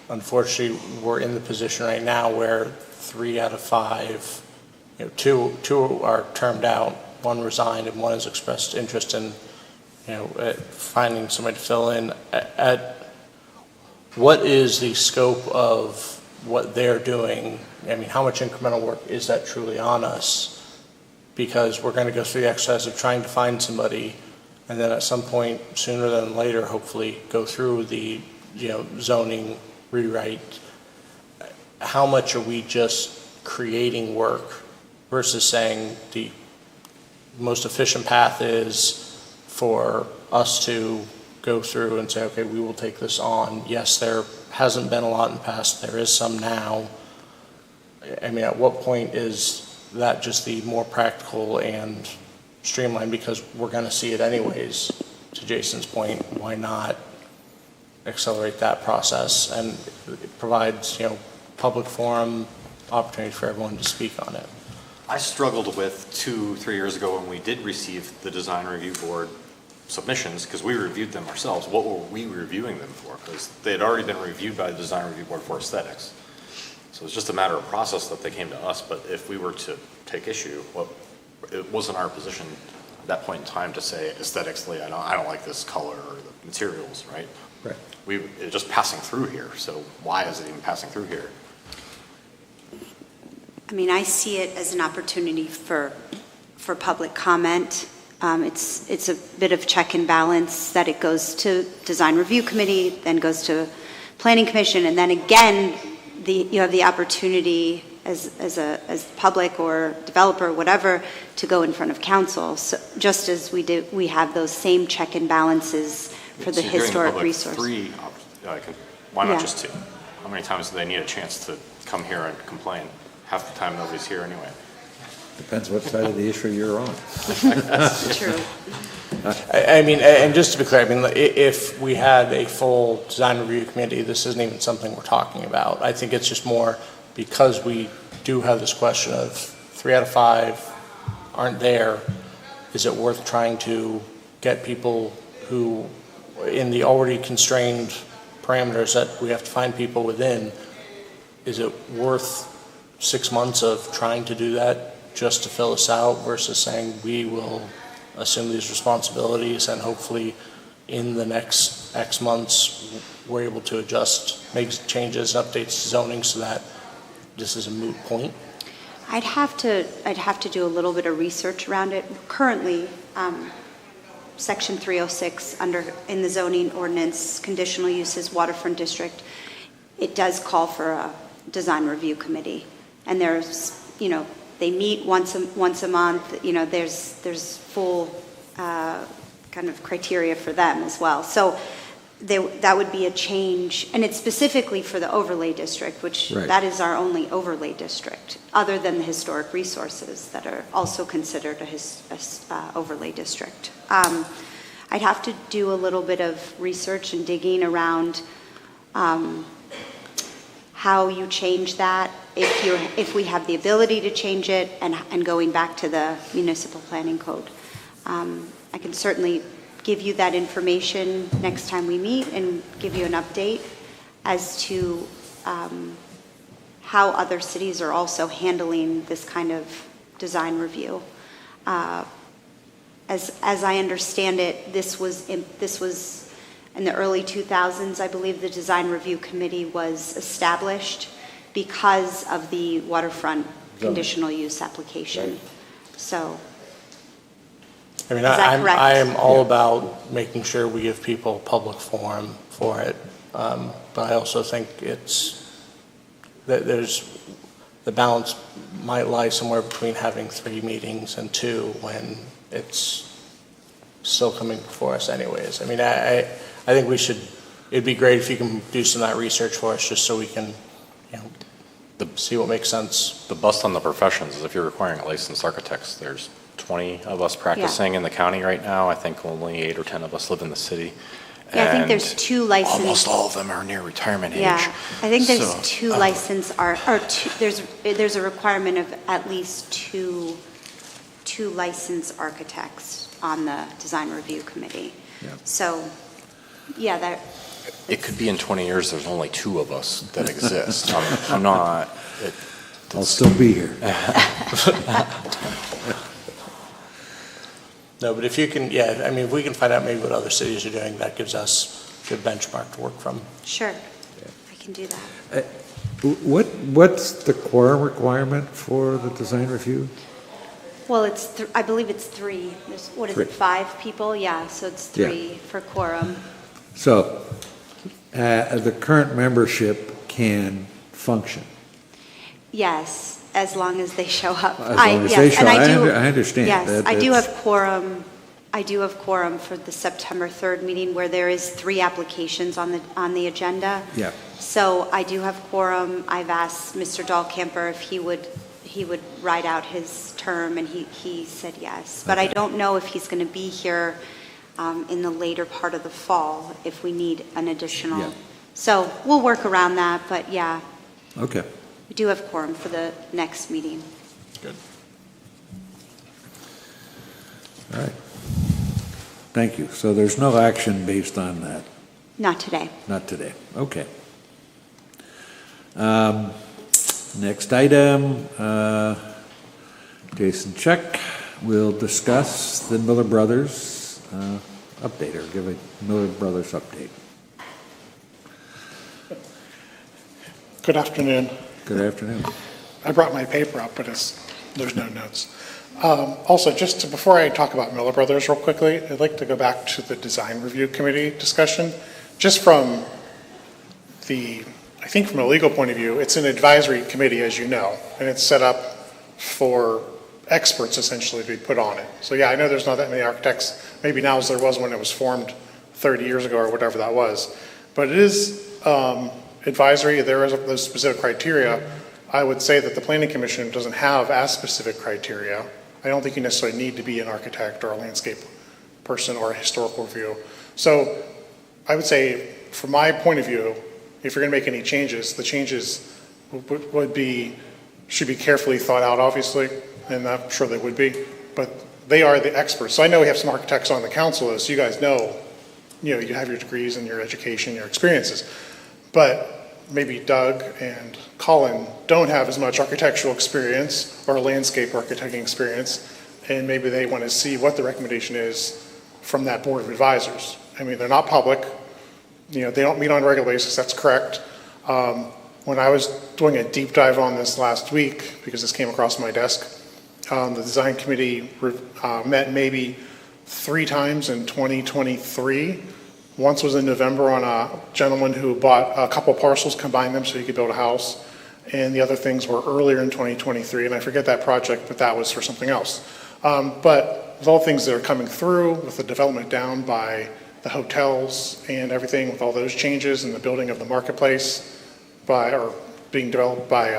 [SPEAKER 2] Unfortunately, we're in the position right now where 3 out of 5, two are termed out, 1 resigned, and 1 has expressed interest in, finding somebody to fill in. What is the scope of what they're doing? I mean, how much incremental work is that truly on us? Because we're going to go through the exercise of trying to find somebody, and then at some point, sooner than later, hopefully go through the, zoning rewrite, how much are we just creating work versus saying the most efficient path is for us to go through and say, okay, we will take this on. Yes, there hasn't been a lot in the past. There is some now. I mean, at what point is that just the more practical and streamlined, because we're going to see it anyways, to Jason's point, why not accelerate that process? And it provides, public forum, opportunity for everyone to speak on it.
[SPEAKER 5] I struggled with 2-3 years ago when we did receive the design review board submissions, because we reviewed them ourselves. What were we reviewing them for? Because they had already been reviewed by the design review board for aesthetics. So it's just a matter of process that they came to us. But if we were to take issue, it wasn't our position at that point in time to say aesthetically, I don't like this color or the materials, right?
[SPEAKER 1] Right.
[SPEAKER 5] It's just passing through here. So why is it even passing through here?
[SPEAKER 4] I mean, I see it as an opportunity for public comment. It's a bit of check and balance that it goes to design review committee, then goes to planning commission, and then again, you have the opportunity as public or developer, whatever, to go in front of council. So just as we have those same check and balances for the historic resource.
[SPEAKER 5] Why not
[SPEAKER 4] Yeah.
[SPEAKER 5] just 2? How many times do they need a chance to come here and complain? Half the time nobody's here anyway.
[SPEAKER 1] Depends what side of the issue you're on.
[SPEAKER 4] True.
[SPEAKER 2] I mean, and just to be clear, I mean, if we had a full design review committee, this isn't even something we're talking about. I think it's just more because we do have this question of 3 out of 5 aren't there. Is it worth trying to get people who, in the already constrained parameters that we have to find people within, is it worth 6 months of trying to do that just to fill us out versus saying we will assume these responsibilities and hopefully in the next X months we're able to adjust, make changes, updates to zoning so that this is a moot point?
[SPEAKER 4] I'd have to do a little bit of research around it. Currently, Section 306 in the zoning ordinance, conditional uses waterfront district, it does call for a design review committee, and there's they meet once a month. There's full kind of criteria for them as well. So that would be a change, and it's specifically for the overlay district, which
[SPEAKER 1] Right.
[SPEAKER 4] That is our only overlay district, other than the historic resources that are also considered a overlay district. I'd have to do a little bit of research and digging around how you change that, if we have the ability to change it, and going back to the municipal planning code. I can certainly give you that information next time we meet and give you an update as to how other cities are also handling this kind of design review. As I understand it, this was in the early 2000s, I believe the design review committee was established because of the waterfront conditional use application. So,
[SPEAKER 2] I mean,
[SPEAKER 4] Is that correct?
[SPEAKER 2] I am all about making sure we give people public forum for it, but I also think the balance might lie somewhere between having 3 meetings and 2 when it's still coming before us anyways. I mean, I think it'd be great if you can do some of that research for us just so we can, see what makes sense.
[SPEAKER 5] The bust on the professions is if you're requiring a licensed architects, there's 20 of us practicing in the county right now. I think only 8 or 10 of us live in the city.
[SPEAKER 4] yeah, I think
[SPEAKER 5] And
[SPEAKER 4] there's 2 licensed.
[SPEAKER 5] almost all of them are near retirement age.
[SPEAKER 4] Yeah, I think there's
[SPEAKER 5] So,
[SPEAKER 4] 2 licensed there's a requirement of at least two licensed architects on the design review committee.
[SPEAKER 1] Yeah.
[SPEAKER 4] So, yeah,
[SPEAKER 5] It could be in 20 years, there's only 2 of us that exist. I'm not.
[SPEAKER 1] I'll still be here.
[SPEAKER 2] No, but if you can, I mean, if we can find out maybe what other cities are doing, that gives us a good benchmark to work from.
[SPEAKER 4] sure, I can do that.
[SPEAKER 1] What's the quorum requirement for the design review?
[SPEAKER 4] Well, I believe it's three. What is it,
[SPEAKER 1] Three.
[SPEAKER 4] 5 people? Yeah, so it's
[SPEAKER 1] Yeah.
[SPEAKER 4] 3 for quorum.
[SPEAKER 1] So, the current membership can function.
[SPEAKER 4] Yes, as long as they show up.
[SPEAKER 1] As long as they show, I understand.
[SPEAKER 4] Yes,
[SPEAKER 1] That-
[SPEAKER 4] I do
[SPEAKER 1] that's-
[SPEAKER 4] have quorum. I do have quorum for the September 3rd meeting where there is 3 applications on the agenda.
[SPEAKER 1] Yeah.
[SPEAKER 4] So I do have quorum. I've asked Mr. Dahlkemper if he would ride out his term, and he said yes. But I don't know if he's going to be here in the later part of the fall if we need an additional.
[SPEAKER 1] Yeah.
[SPEAKER 4] So we'll work around that, but yeah,
[SPEAKER 1] Okay.
[SPEAKER 4] we do have quorum for the next meeting.
[SPEAKER 5] Good.
[SPEAKER 1] All right. Thank you. So there's no action based on that,
[SPEAKER 4] Not today.
[SPEAKER 1] not today. Okay. Next item, Jason Check will discuss the Miller Brothers update, or give a Miller Brothers update.
[SPEAKER 8] Good afternoon.
[SPEAKER 1] Good afternoon.
[SPEAKER 8] I brought my paper up, but there's no notes. Also, before I talk about Miller Brothers real quickly, I'd like to go back to the design review committee discussion. Just from I think from a legal point of view, it's an advisory committee, as you know, and it's set up for experts essentially to be put on it. So yeah, I know there's not that many architects, maybe now as there was when it was formed 30 years ago or whatever that was. But it is advisory, there is those specific criteria. I would say that the Planning Commission doesn't have as specific criteria. I don't think you necessarily need to be an architect or a landscape person or a historical review. So I would say, from my point of view, if you're going to make any changes, the changes should be carefully thought out, obviously, and I'm sure they would be, but they are the experts. So I know we have some architects on the council, so you guys know, you have your degrees and your education, your experiences, but maybe Doug and Colin don't have as much architectural experience or landscape architecting experience, and maybe they want to see what the recommendation is from that board of advisors. I mean, they're not public. They don't meet on a regular basis, that's correct. When I was doing a deep dive on this last week, because this came across my desk, the design committee met maybe 3 times in 2023. Once was in November on a gentleman who bought a couple parcels, combined them so he could build a house. And the other things were earlier in 2023, and I forget that project, but that was for something else. But with all things that are coming through, with the development down by the hotels and everything, with all those changes and the building of the marketplace being developed by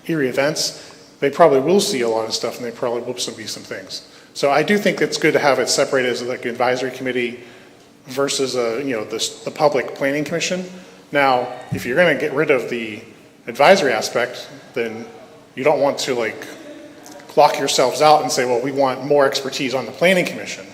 [SPEAKER 8] Erie Events, they probably will see a lot of stuff, and they probably will be some things. So I do think it's good to have it separated as like an advisory committee versus the public planning commission. Now, if you're going to get rid of the advisory aspect, then you don't want to lock yourselves out and say, well, we want more expertise on the planning commission.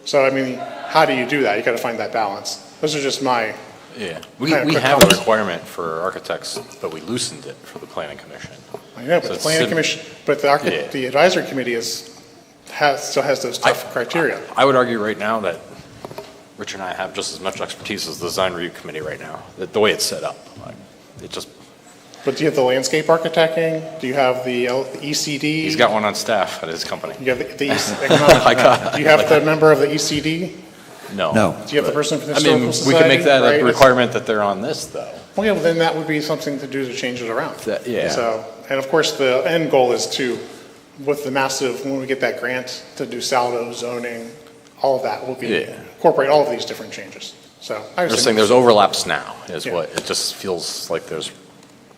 [SPEAKER 8] So I mean, how do you do that? You got to find that balance. Those are just my
[SPEAKER 5] We
[SPEAKER 8] kind of quick
[SPEAKER 5] have a
[SPEAKER 8] comments.
[SPEAKER 5] requirement for architects, but we loosened it for the planning commission.
[SPEAKER 8] I know, but
[SPEAKER 5] So
[SPEAKER 8] the
[SPEAKER 5] it's
[SPEAKER 8] planning commission, but the advisory committee still has those tough criteria.
[SPEAKER 5] I would argue right now that Rich and I have just as much expertise as the design review committee right now, the way it's set up. It just,
[SPEAKER 8] But do you have the landscape architecting? Do you have the ECD?
[SPEAKER 5] he's got one on staff at his company.
[SPEAKER 8] You have the economic, do you have the member of the ECD?
[SPEAKER 5] No.
[SPEAKER 1] No.
[SPEAKER 8] Do you have the person from the
[SPEAKER 5] I mean,
[SPEAKER 8] Historical
[SPEAKER 5] we
[SPEAKER 8] Society?
[SPEAKER 5] could make that
[SPEAKER 8] Right?
[SPEAKER 5] a requirement that they're on this, though.
[SPEAKER 8] Well, yeah, well, then that would be something to do to change it around.
[SPEAKER 5] Yeah.
[SPEAKER 8] So, and of course, the end goal is to, with the massive, when we get that grant to do saldo zoning, all of that will be, incorporate all of these different changes. So I
[SPEAKER 5] I'm
[SPEAKER 8] was
[SPEAKER 5] just saying there's overlaps now, is
[SPEAKER 8] Yeah.
[SPEAKER 5] what, it just feels like there's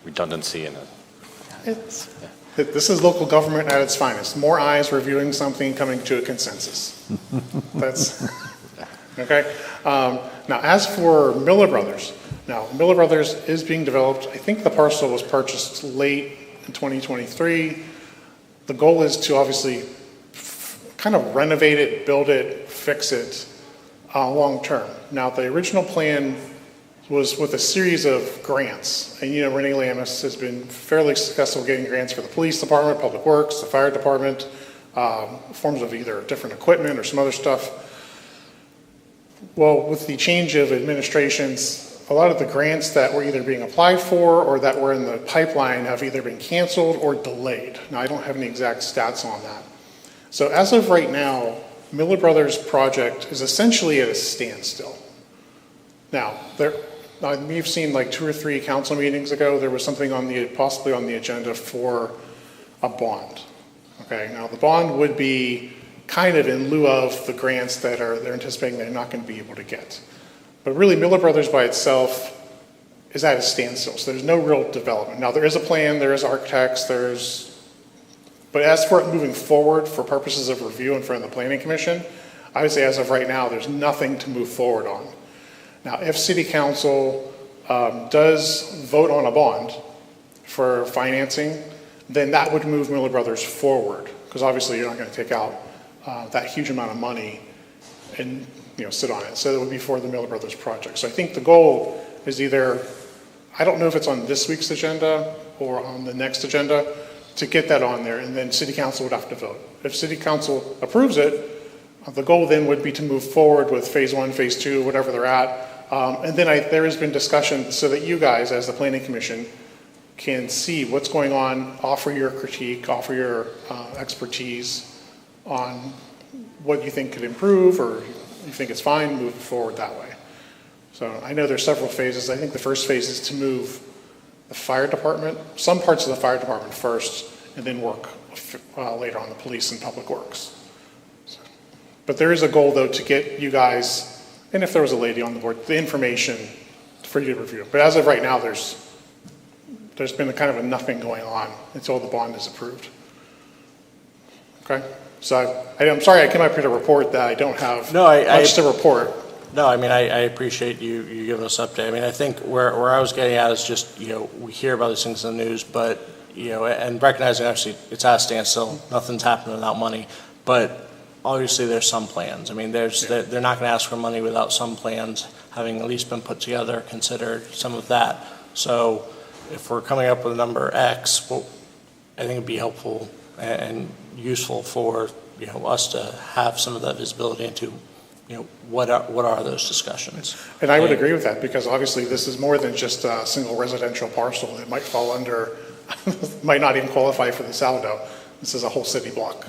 [SPEAKER 5] redundancy in it.
[SPEAKER 8] This is local government at its finest. More eyes reviewing something, coming to a consensus. That's, okay? Now, as for Miller Brothers, Miller Brothers is being developed. I think the parcel was purchased late in 2023. The goal is to obviously kind of renovate it, build it, fix it long term. Now, the original plan was with a series of grants. And Renee Lamis has been fairly successful getting grants for the police department, public works, the fire department, forms of either different equipment or some other stuff. Well, with the change of administrations, a lot of the grants that were either being applied for or that were in the pipeline have either been canceled or delayed. Now, I don't have any exact stats on that. So as of right now, Miller Brothers project is essentially at a standstill. Now, you've seen like 2 or 3 council meetings ago, there was something possibly on the agenda for a bond. Okay, now the bond would be kind of in lieu of the grants that they're anticipating they're not going to be able to get. But really, Miller Brothers by itself is at a standstill, so there's no real development. Now, there is a plan, there is architects, but as for it moving forward for purposes of review in front of the Planning Commission, I would say as of right now, there's nothing to move forward on. Now, if City Council does vote on a bond for financing, then that would move Miller Brothers forward, because obviously you're not going to take out that huge amount of money and sit on it. So it would be for the Miller Brothers project. So I think the goal is either, I don't know if it's on this week's agenda or on the next agenda, to get that on there, and then City Council would have to vote. If City Council approves it, the goal then would be to move forward with phase 1, phase 2, whatever they're at. And then there has been discussion so that you guys, as the Planning Commission, can see what's going on, offer your critique, offer your expertise on what you think could improve, or you think it's fine, move forward that way. So I know there's several phases. I think the first phase is to move the fire department, some parts of the fire department first, and then work later on the police and public works. But there is a goal, though, to get you guys, and if there was a lady on the board, the information for you to review. But as of right now, there's been a kind of a nothing going on until the bond is approved. Okay? So I'm sorry I came up here to report that I don't have much to report.
[SPEAKER 2] No, I mean, I appreciate you giving us an update. I mean, I think where I was getting at is just, we hear about these things in the news, but, and recognizing actually it's at a standstill, nothing's happening without money, but obviously there's some plans. I mean, they're not going to ask for money without some plans having at least been put together, considered some of that. So if we're coming up with a number X, well, I think it'd be helpful and useful for, us to have some of that visibility into what are those discussions?
[SPEAKER 8] And I would agree with that, because obviously this is more than just a single residential parcel. It might fall under, might not even qualify for the saldo. This is a whole city block,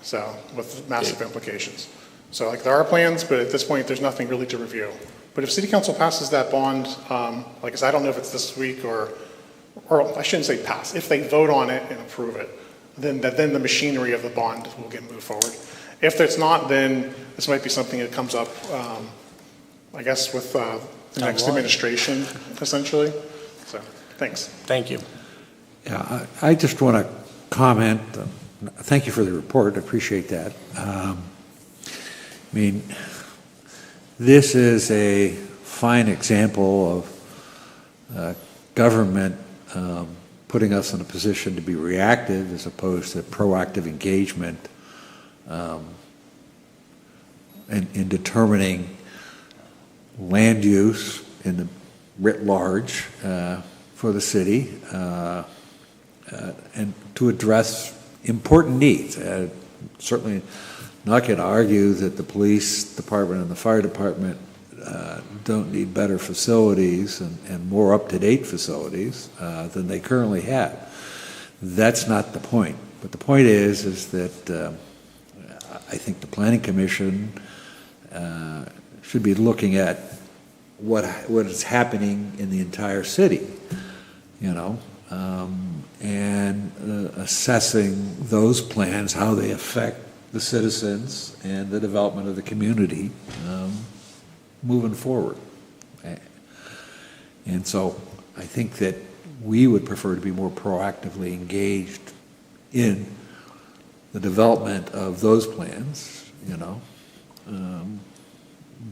[SPEAKER 8] so with massive implications. So there are plans, but at this point there's nothing really to review. But if City Council passes that bond, like I said, I don't know if it's this week or I shouldn't say pass. If they vote on it and approve it, then the machinery of the bond will get moved forward. If it's not, then this might be something that comes up, I guess, with the next administration, essentially. So, thanks.
[SPEAKER 2] Thank you.
[SPEAKER 1] Yeah, I just want to comment. Thank you for the report. I appreciate that. I mean, this is a fine example of government putting us in a position to be reactive as opposed to proactive engagement in determining land use in the writ large for the city and to address important needs. Certainly not going to argue that the police department and the fire department don't need better facilities and more up-to-date facilities than they currently have. That's not the point. But the point is that I think the Planning Commission should be looking at what is happening in the entire city, and assessing those plans, how they affect the citizens and the development of the community moving forward. And so I think that we would prefer to be more proactively engaged in the development of those plans,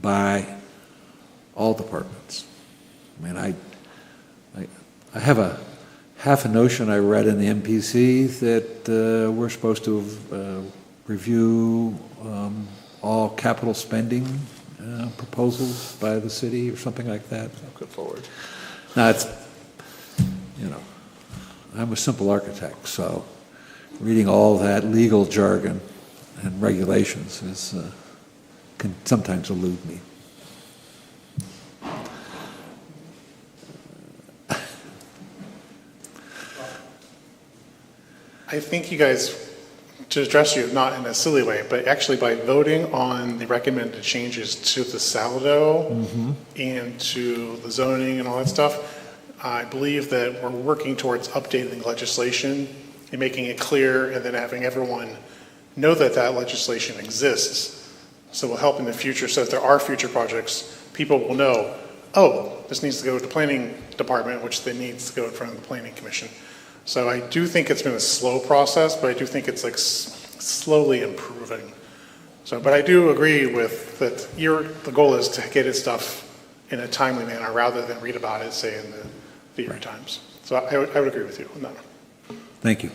[SPEAKER 1] by all departments. I mean, I have a half a notion I read in the MPC that we're supposed to review all capital spending proposals by the city or something like that.
[SPEAKER 2] Good forward.
[SPEAKER 1] Now, it's, I'm a simple architect, so reading all that legal jargon and regulations can sometimes elude me.
[SPEAKER 8] I think you guys, to address you, not in a silly way, but actually by voting on the recommended changes to the Saldo and to the zoning and all that stuff, I believe that we're working towards updating legislation and making it clear, and then having everyone know that that legislation exists. So it will help in the future, so if there are future projects, people will know, oh, this needs to go to the planning department, which then needs to go in front of the planning commission. So I do think it's been a slow process, but I do think it's like slowly improving. So, but I do agree with that the goal is to get its stuff in a timely manner rather than read about it, say, in the Erie Times. So I would agree with you on that.
[SPEAKER 1] Thank you.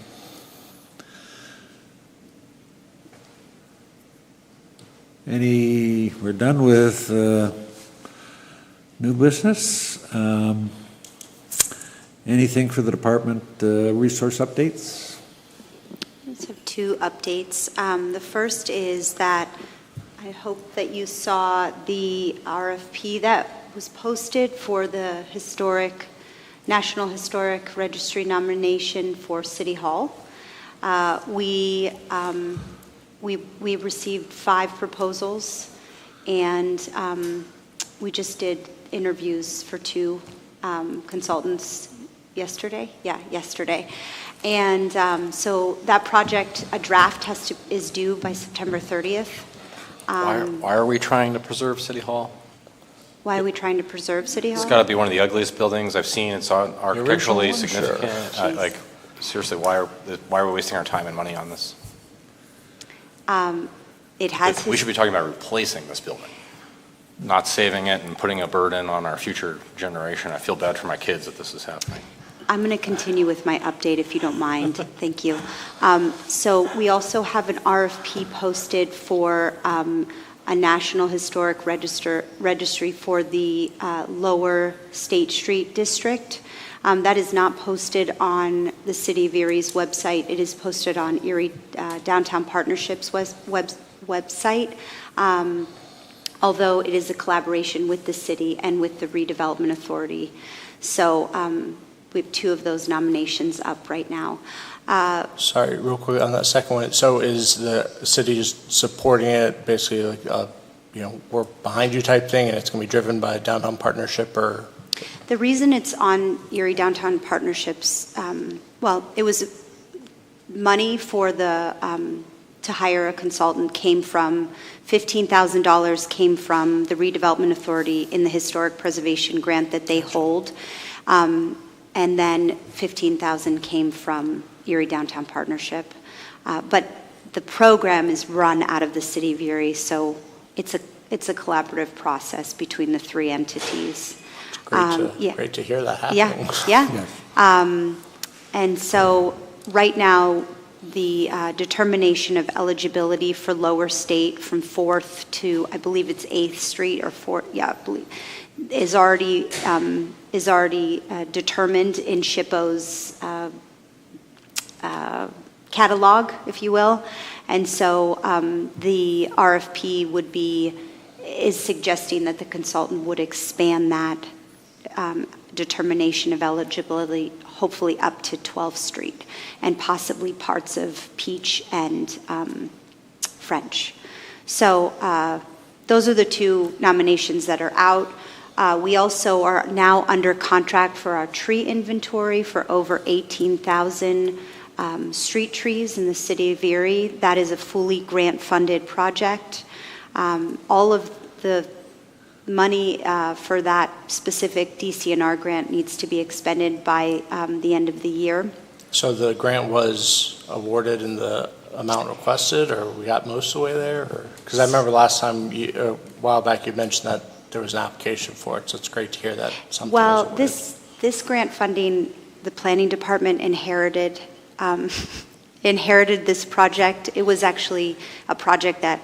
[SPEAKER 1] We're done with new business. Anything for the department resource updates?
[SPEAKER 4] I just have two updates. The first is that I hope that you saw the RFP that was posted for the National Historic Registry nomination for City Hall. We received 5 proposals, and we just did interviews for 2 consultants yesterday. And so that project, a draft is due by September 30th.
[SPEAKER 5] Why are we trying to preserve City Hall?
[SPEAKER 4] Why are we trying to preserve City Hall?
[SPEAKER 5] It's got to be one of the ugliest buildings I've seen. It's architecturally
[SPEAKER 6] one?
[SPEAKER 5] significant.
[SPEAKER 4] Sure.
[SPEAKER 5] Like, seriously, why are we wasting our time and money on this? We should be talking about replacing this building, not saving it and putting a burden on our future generation. I feel bad for my kids that this is happening.
[SPEAKER 4] I'm going to continue with my update if you don't mind. Thank you. So we also have an RFP posted for a National Historic Registry for the Lower State Street District. That is not posted on the City of Erie's website. It is posted on Erie Downtown Partnerships website, although it is a collaboration with the city and with the Redevelopment Authority. So we have 2 of those nominations up right now.
[SPEAKER 2] Sorry, real quick on that second one. So is the city just supporting it, basically like, we're behind you type thing, and it's going to be driven by a downtown partnership, or?
[SPEAKER 4] The reason it's on Erie Downtown Partnerships, it was money for to hire a consultant came from, $15,000 came from the Redevelopment Authority in the Historic Preservation Grant that they hold. And then $15,000 came from Erie Downtown Partnership. But the program is run out of the City of Erie, so it's a collaborative process between the 3 entities.
[SPEAKER 2] Great to hear that happening.
[SPEAKER 4] Yeah. And so right now, the determination of eligibility for Lower State from 4th to, I believe it's 8th Street or 4th, I believe, is already determined in SHPO's catalog, if you will. And so the RFP is suggesting that the consultant would expand that determination of eligibility, hopefully up to 12th Street, and possibly parts of Peach and French. So those are the 2 nominations that are out. We also are now under contract for our tree inventory for over 18,000 street trees in the city of Erie. That is a fully grant-funded project. All of the money for that specific DCNR grant needs to be expended by the end of the year.
[SPEAKER 2] So the grant was awarded in the amount requested, or we got most of the way there? Because I remember last time, a while back, you mentioned that there was an application for it, so it's great to hear that something was awarded.
[SPEAKER 4] This grant funding, the planning department inherited this project. It was actually a project that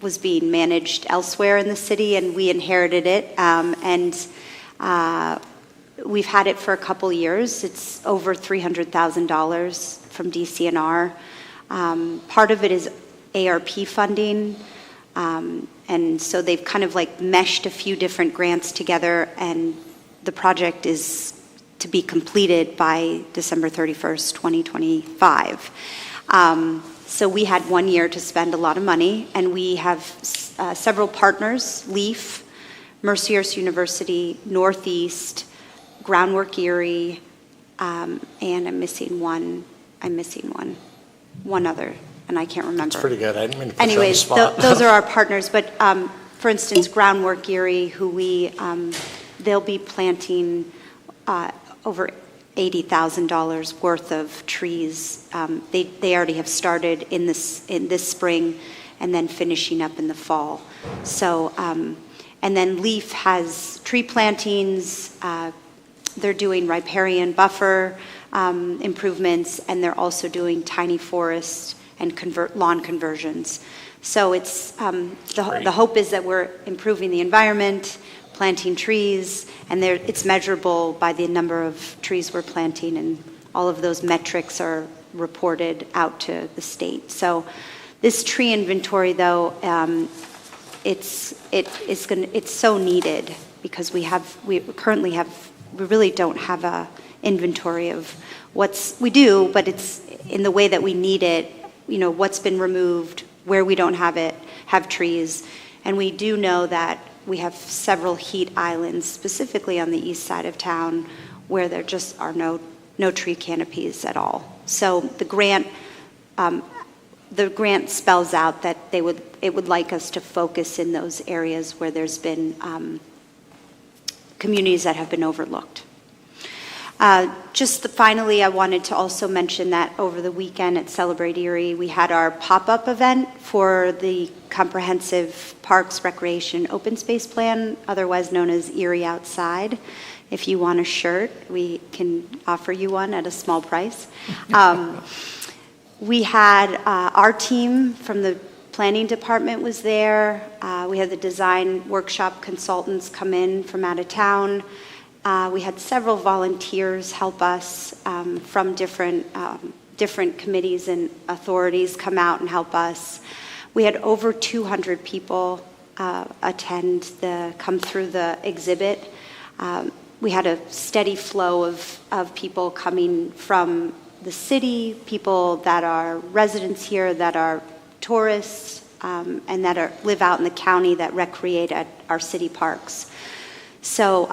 [SPEAKER 4] was being managed elsewhere in the city, and we inherited it, and we've had it for a couple years. It's over $300,000 from DCNR. Part of it is ARP funding, and so they've kind of like meshed a few different grants together, and the project is to be completed by December 31st, 2025. So we had 1 year to spend a lot of money, and we have several partners, LEAF, Mercyhurst University, Northeast, Groundwork Erie, and I'm missing one, one other, and I can't remember.
[SPEAKER 2] It's pretty good. I didn't mean to put you on the
[SPEAKER 4] Anyways,
[SPEAKER 2] spot.
[SPEAKER 4] those are our partners, but for instance, Groundwork Erie, who they'll be planting over $80,000 worth of trees. They already have started in this spring and then finishing up in the fall. So, and then LEAF has tree plantings. They're doing riparian buffer improvements, and they're also doing tiny forests and lawn conversions. So it's the hope is that we're improving the environment, planting trees, and it's measurable by the number of trees we're planting, and all of those metrics are reported out to the state. So this tree inventory, though, it's so needed because we really don't have a inventory of we do, but it's in the way that we need it, what's been removed, where we don't have trees. And we do know that we have several heat islands, specifically on the east side of town, where there just are no tree canopies at all. So the grant spells out that it would like us to focus in those areas where there's been communities that have been overlooked. Finally, I wanted to also mention that over the weekend at Celebrate Erie, we had our pop-up event for the Comprehensive Parks, Recreation, Open Space Plan, otherwise known as Erie Outside. If you want a shirt, we can offer you one at a small price. We had our team from the planning department was there. We had the design workshop consultants come in from out of town. We had several volunteers help us from different committees and authorities come out and help us. We had over 200 people come through the exhibit. We had a steady flow of people coming from the city, people that are residents here, that are tourists, and that live out in the county that recreate at our city parks. So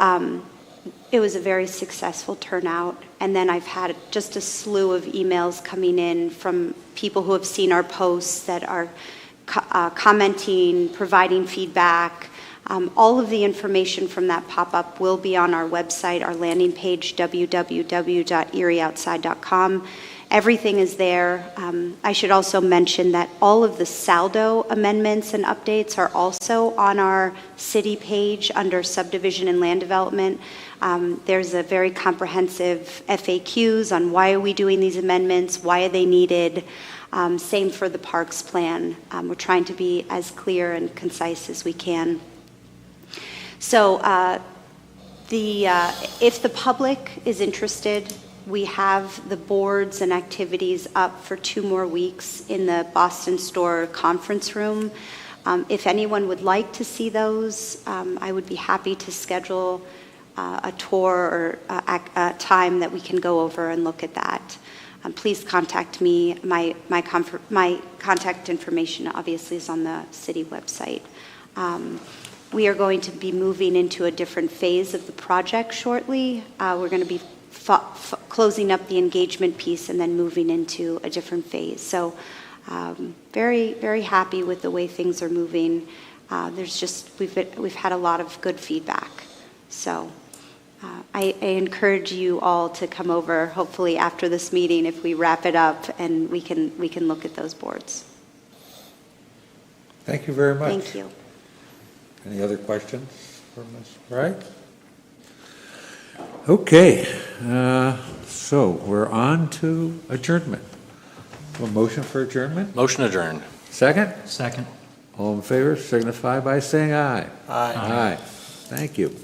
[SPEAKER 4] it was a very successful turnout. And then I've had just a slew of emails coming in from people who have seen our posts that are commenting, providing feedback. All of the information from that pop-up will be on our website, our landing page, www.erieoutside.com. Everything is there. I should also mention that all of the SALDO amendments and updates are also on our city page under subdivision and land development. There's a very comprehensive FAQs on why are we doing these amendments, why are they needed. Same for the parks plan. We're trying to be as clear and concise as we can. So if the public is interested, we have the boards and activities up for 2 more weeks in the Boston Store conference room. If anyone would like to see those, I would be happy to schedule a tour or a time that we can go over and look at that. Please contact me. My contact information obviously is on the city website. We are going to be moving into a different phase of the project shortly. We're going to be closing up the engagement piece and then moving into a different phase. So very, very happy with the way things are moving. We've had a lot of good feedback. So I encourage you all to come over, hopefully after this meeting, if we wrap it up, and we can look at those boards.
[SPEAKER 1] Thank you very much.
[SPEAKER 4] Thank you.
[SPEAKER 1] Any other questions for Ms. Wright? Okay, so we're on to adjournment. A motion for adjournment?
[SPEAKER 5] Motion adjourned.
[SPEAKER 1] Second?
[SPEAKER 3] Second.
[SPEAKER 1] All in favor signify by saying aye.
[SPEAKER 2] Aye.
[SPEAKER 1] Aye. Thank you.